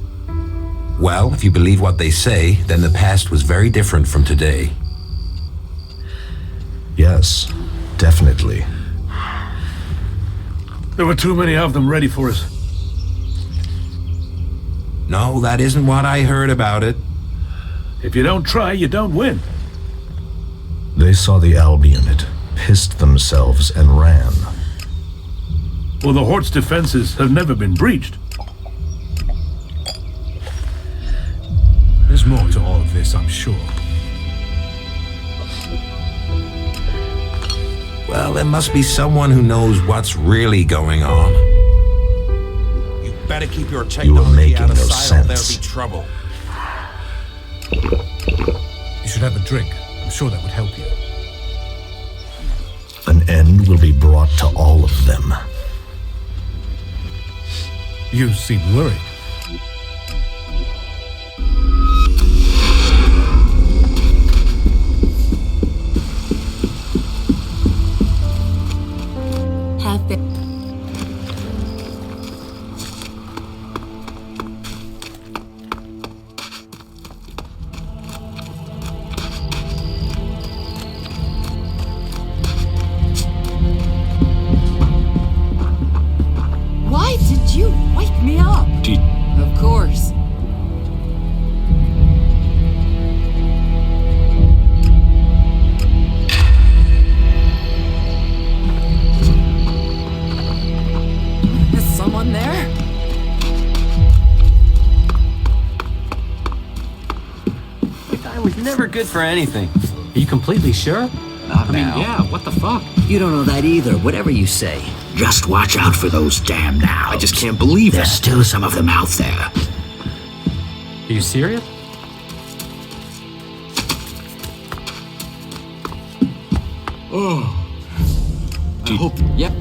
Well, if you believe what they say, then the past was very different from today. Yes, definitely. There were too many of them ready for us. No, that isn't what I heard about it. If you don't try, you don't win. They saw the Alb unit, pissed themselves, and ran. Well, the Hort's defenses have never been breached. There's more to all of this, I'm sure. Well, there must be someone who knows what's really going on. You better keep your technology out of sight or there'll be trouble. You should have a drink. I'm sure that would help you. an end will be brought to all of them. You seem worried. Have they? Why did you wake me up? Of course. Is someone there? The guy was never good for anything. Are you completely sure? Not I mean, now. yeah, what the fuck? You don't know that either, whatever you say. Just watch out for those damn now. I just can't believe There's that. still some of them out there. Are you serious? Oh. I hope. Yep.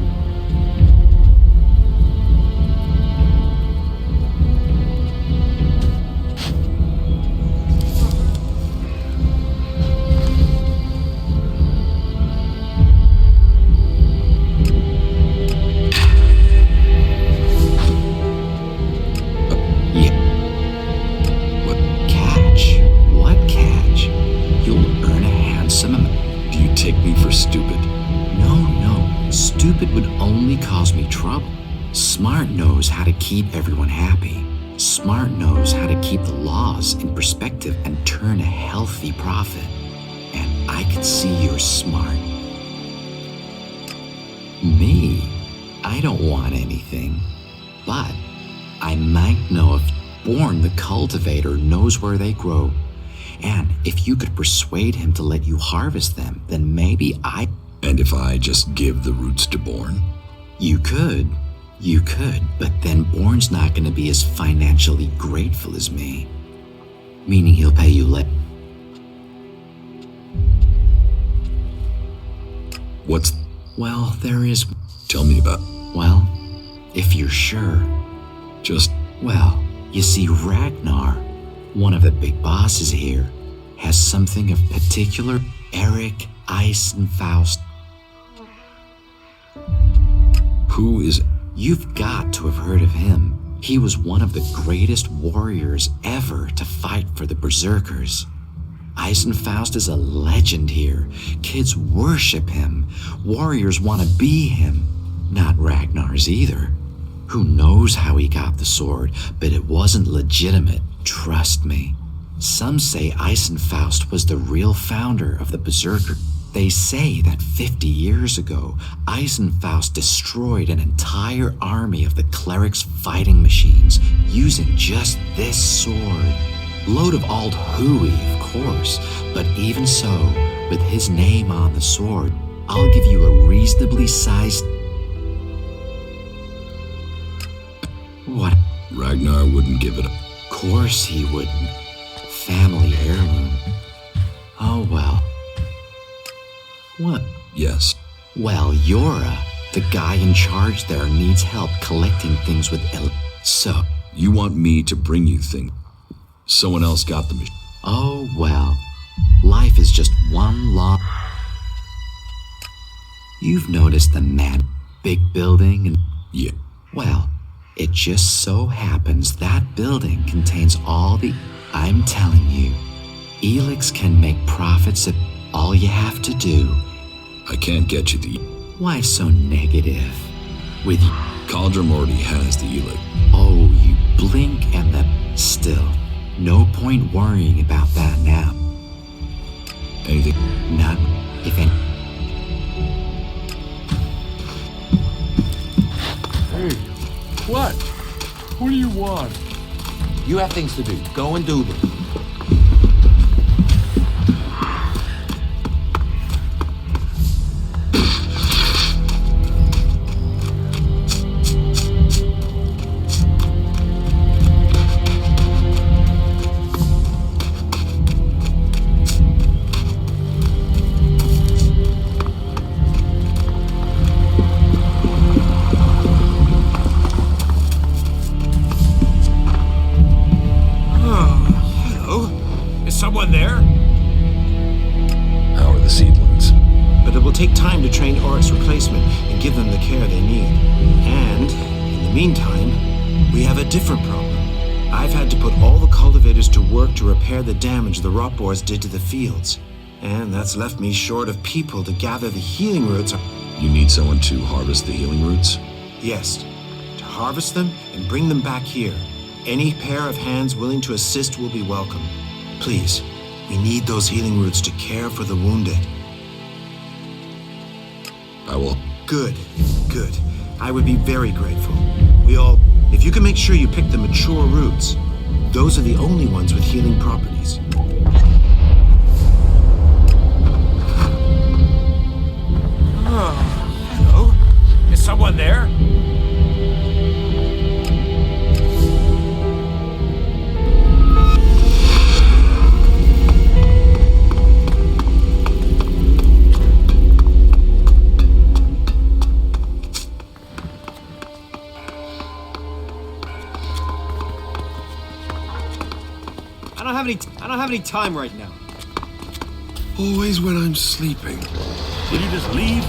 Catch? What catch? You'll earn a handsome amount. Do you take me for stupid? No. Stupid would only cause me trouble. Smart knows how to keep everyone happy. Smart knows how to keep the laws in perspective and turn a healthy profit. And I can see you're smart. Me? I don't want anything. But I might know if Born the cultivator knows where they grow. And if you could persuade him to let you harvest them, then maybe I... And if I just give the roots to Born? You could, but then Born's not going to be as financially grateful as me. Meaning he'll pay you less. What's... Well, there is... Tell me about... Well, if you're sure. Just... Well, you see, Ragnar, one of the big bosses here, has something of particular Eric Eisenfaust. Who is... You've got to have heard of him. He was one of the greatest warriors ever to fight for the Berserkers. Eisenfaust is a legend here. Kids worship him. Warriors want to be him. Not Ragnar's either. Who knows how he got the sword, but it wasn't legitimate, trust me. Some say Eisenfaust was the real founder of the Berserker. They say that 50 years ago, Eisenfaust destroyed an entire army of the clerics' fighting machines using just this sword. Load of old hooey, of course, but even so, with his name on the sword, I'll give you a reasonably sized... What? Ragnar wouldn't give it up. Course he wouldn't. Family heirloom. Oh well. What? Yes. Well, Yora, the guy in charge there, needs help collecting things with So... You want me to bring you things? Someone else got the machine. Oh well. Life is just one long... You've noticed the mad big building and... Yeah. Well... It just so happens that building contains all the... I'm telling you, ELEX can make profits at all you have to do. I can't get you the... Why so negative? With... Cauldron already has the ELEX. Oh, you blink and the... Still, no point worrying about that now. Anything? Not... If any... Hey. What? What do you want? You have things to do. Go and do them. someone there? How are the seedlings? But it will take time to train Oryx replacement and give them the care they need. And, in the meantime, we have a different problem. I've had to put all the cultivators to work to repair the damage the rot boars did to the fields. And that's left me short of people to gather the healing roots. You need someone to harvest the healing roots? Yes, to harvest them and bring them back here. Any pair of hands willing to assist will be welcome. Please, we need those healing roots to care for the wounded. I will. Good, good. I would be very grateful. If you can make sure you pick the mature roots, those are the only ones with healing properties. Hello? Is someone there? I don't have any time right now. Always when I'm sleeping. Will you just leave?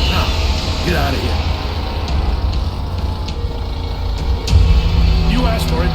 Now, get out of here. You asked for it.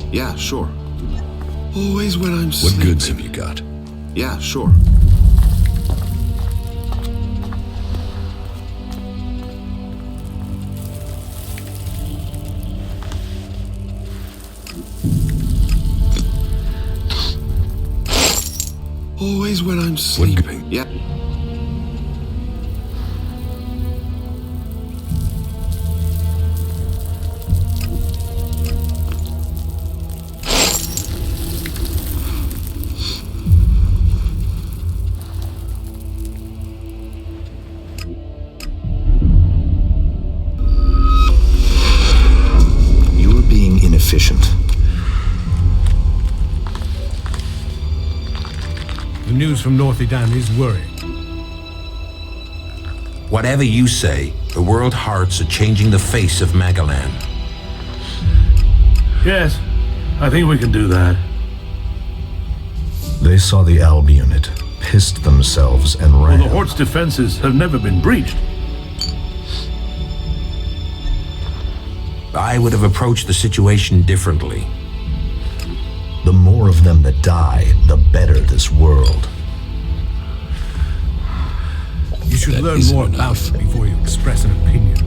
Yeah, sure. Always when I'm sleeping. What goods have you got? Yeah, sure. Always when I'm sleeping. Yeah. Efficient. The news from North Edan is worrying. Whatever you say, the World Hearts are changing the face of Magalan. Yes, I think we can do that. They saw the Alb unit, pissed themselves, and ran. Well, the Horde's defenses have never been breached. I would have approached the situation differently. The more of them that die, the better this world. You should learn more about them before you express an opinion.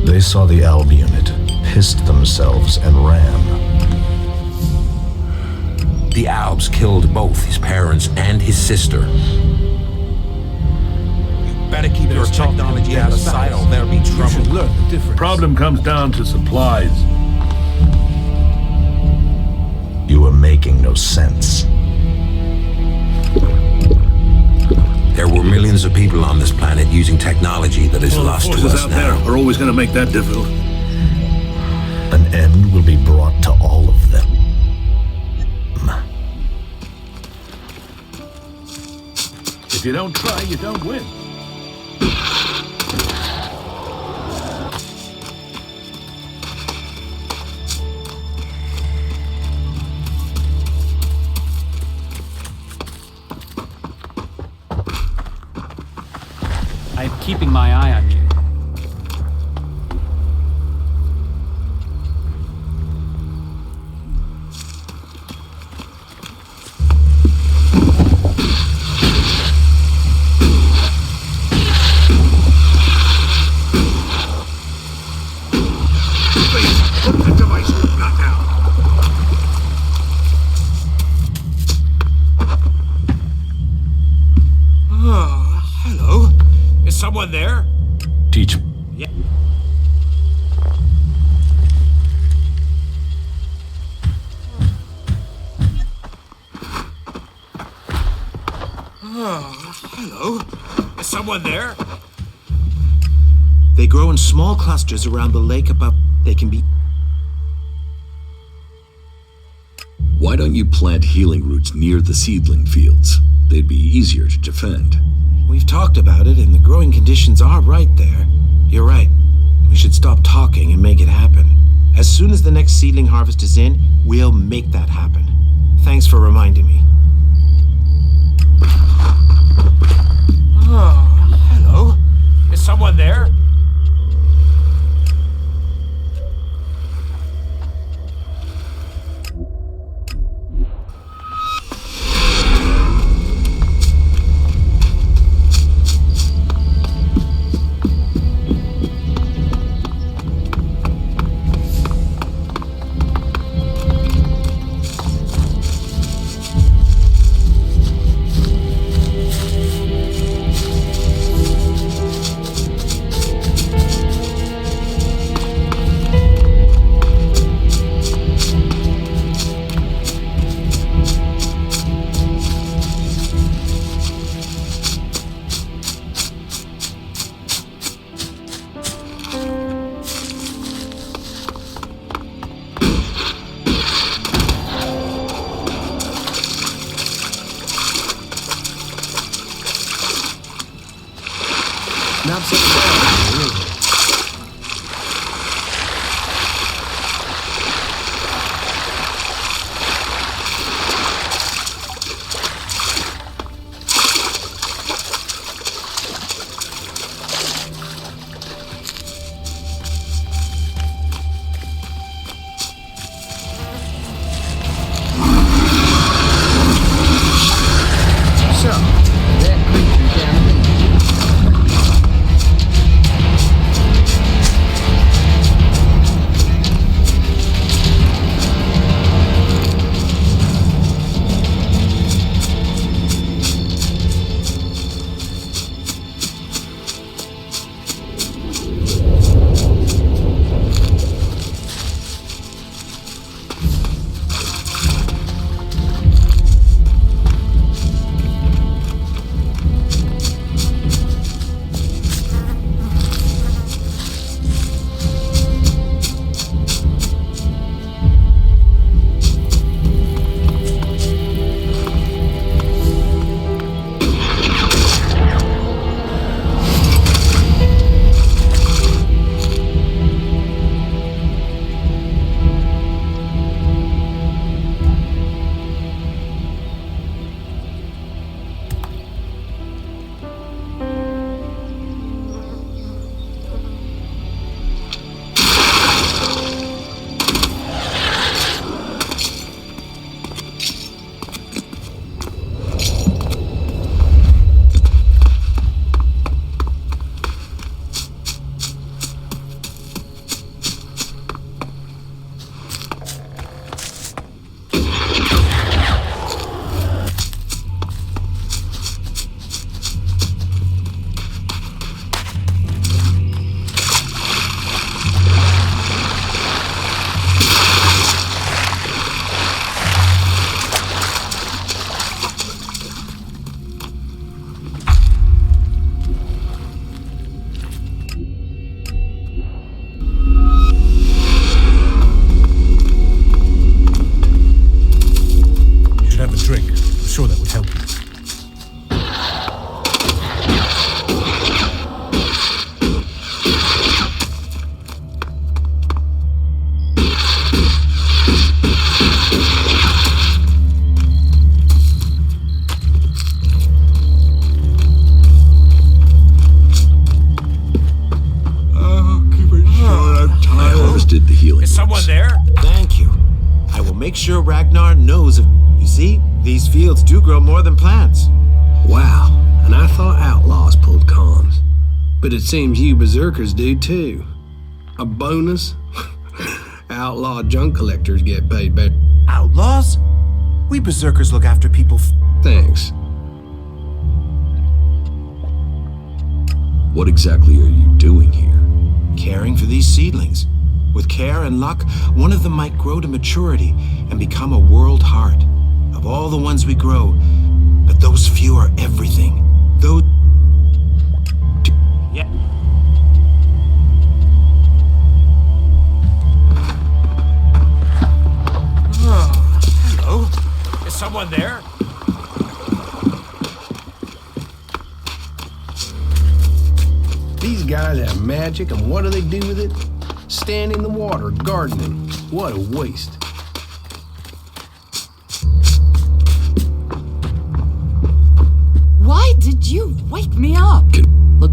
They saw the Alb unit, pissed themselves, and ran. The Albs killed both his parents and his sister. Better keep your technology out of sight or there'll be trouble. You should learn the difference. Problem comes down to supplies. You are making no sense. There were millions of people on this planet using technology that is lost to us now. The forces out there are always going to make that difficult. An end will be brought to all of them. If you don't try, you don't win. I'm keeping my eye on you. Hello? Is someone there? Teach me. Yeah. Hello? Is someone there? They grow in small clusters around the lake above. They can be. Why don't you plant healing roots near the seedling fields? They'd be easier to defend. We've talked about it, and the growing conditions are right there. You're right. We should stop talking and make it happen. As soon as the next seedling harvest is in, we'll make that happen. Thanks for reminding me. Hello? Is someone there? someone there? Thank you. I will make sure Ragnar knows of... You see, these fields do grow more than plants. Wow, and I thought outlaws pulled comms. But it seems you berserkers do too. A bonus? Outlaw junk collectors get paid better. Outlaws? We berserkers look after people. Thanks. What exactly are you doing here? Caring for these seedlings. With care and luck, one of them might grow to maturity and become a world heart. Of all the ones we grow, but those few are everything. Those... Yeah. Hello? Is someone there? These guys have magic, and what do they do with it? Stand in the water, gardening. What a waste. Why did you wake me up? Look.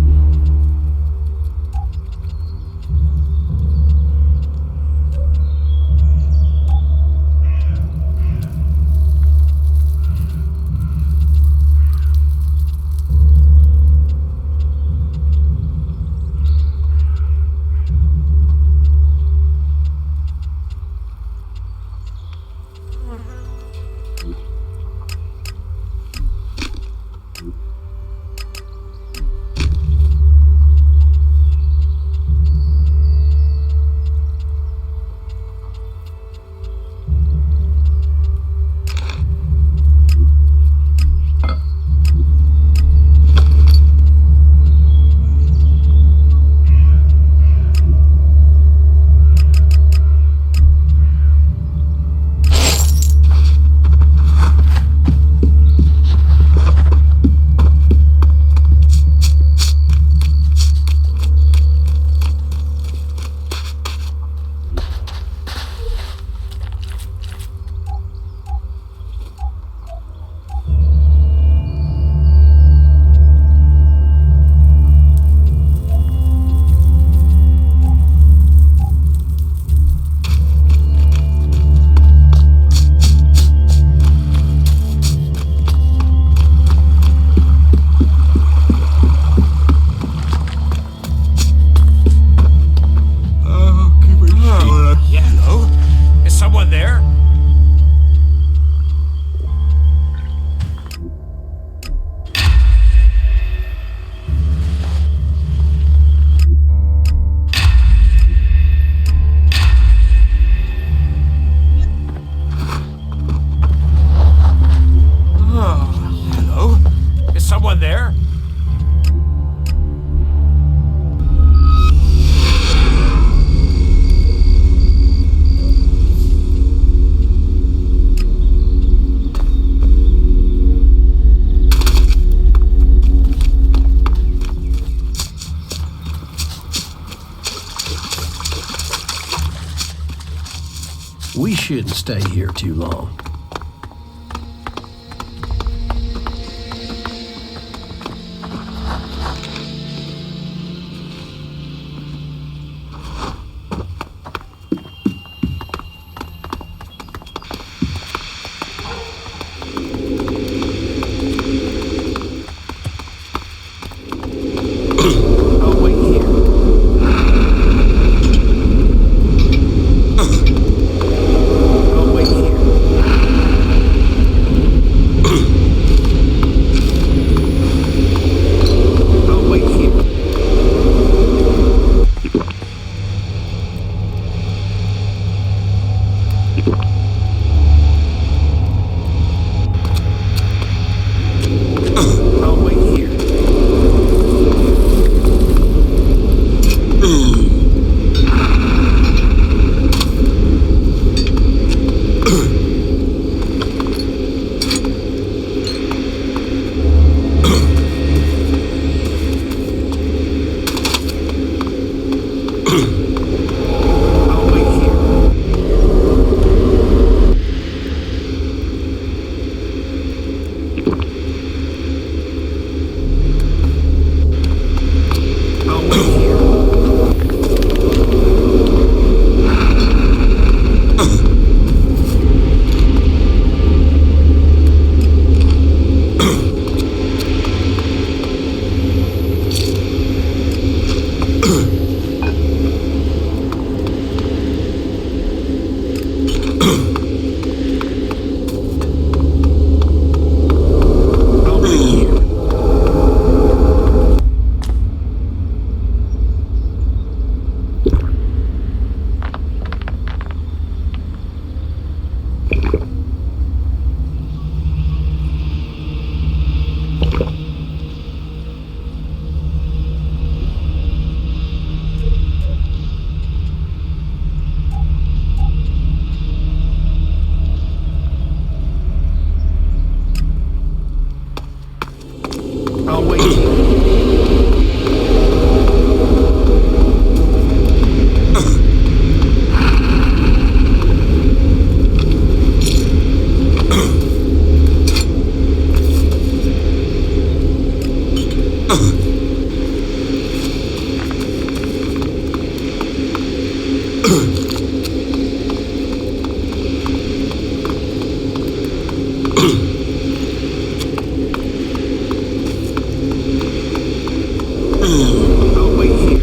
We shouldn't stay here too long. I'll wait here.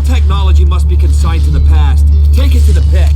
Technology must be consigned to the past. Take it to the pit.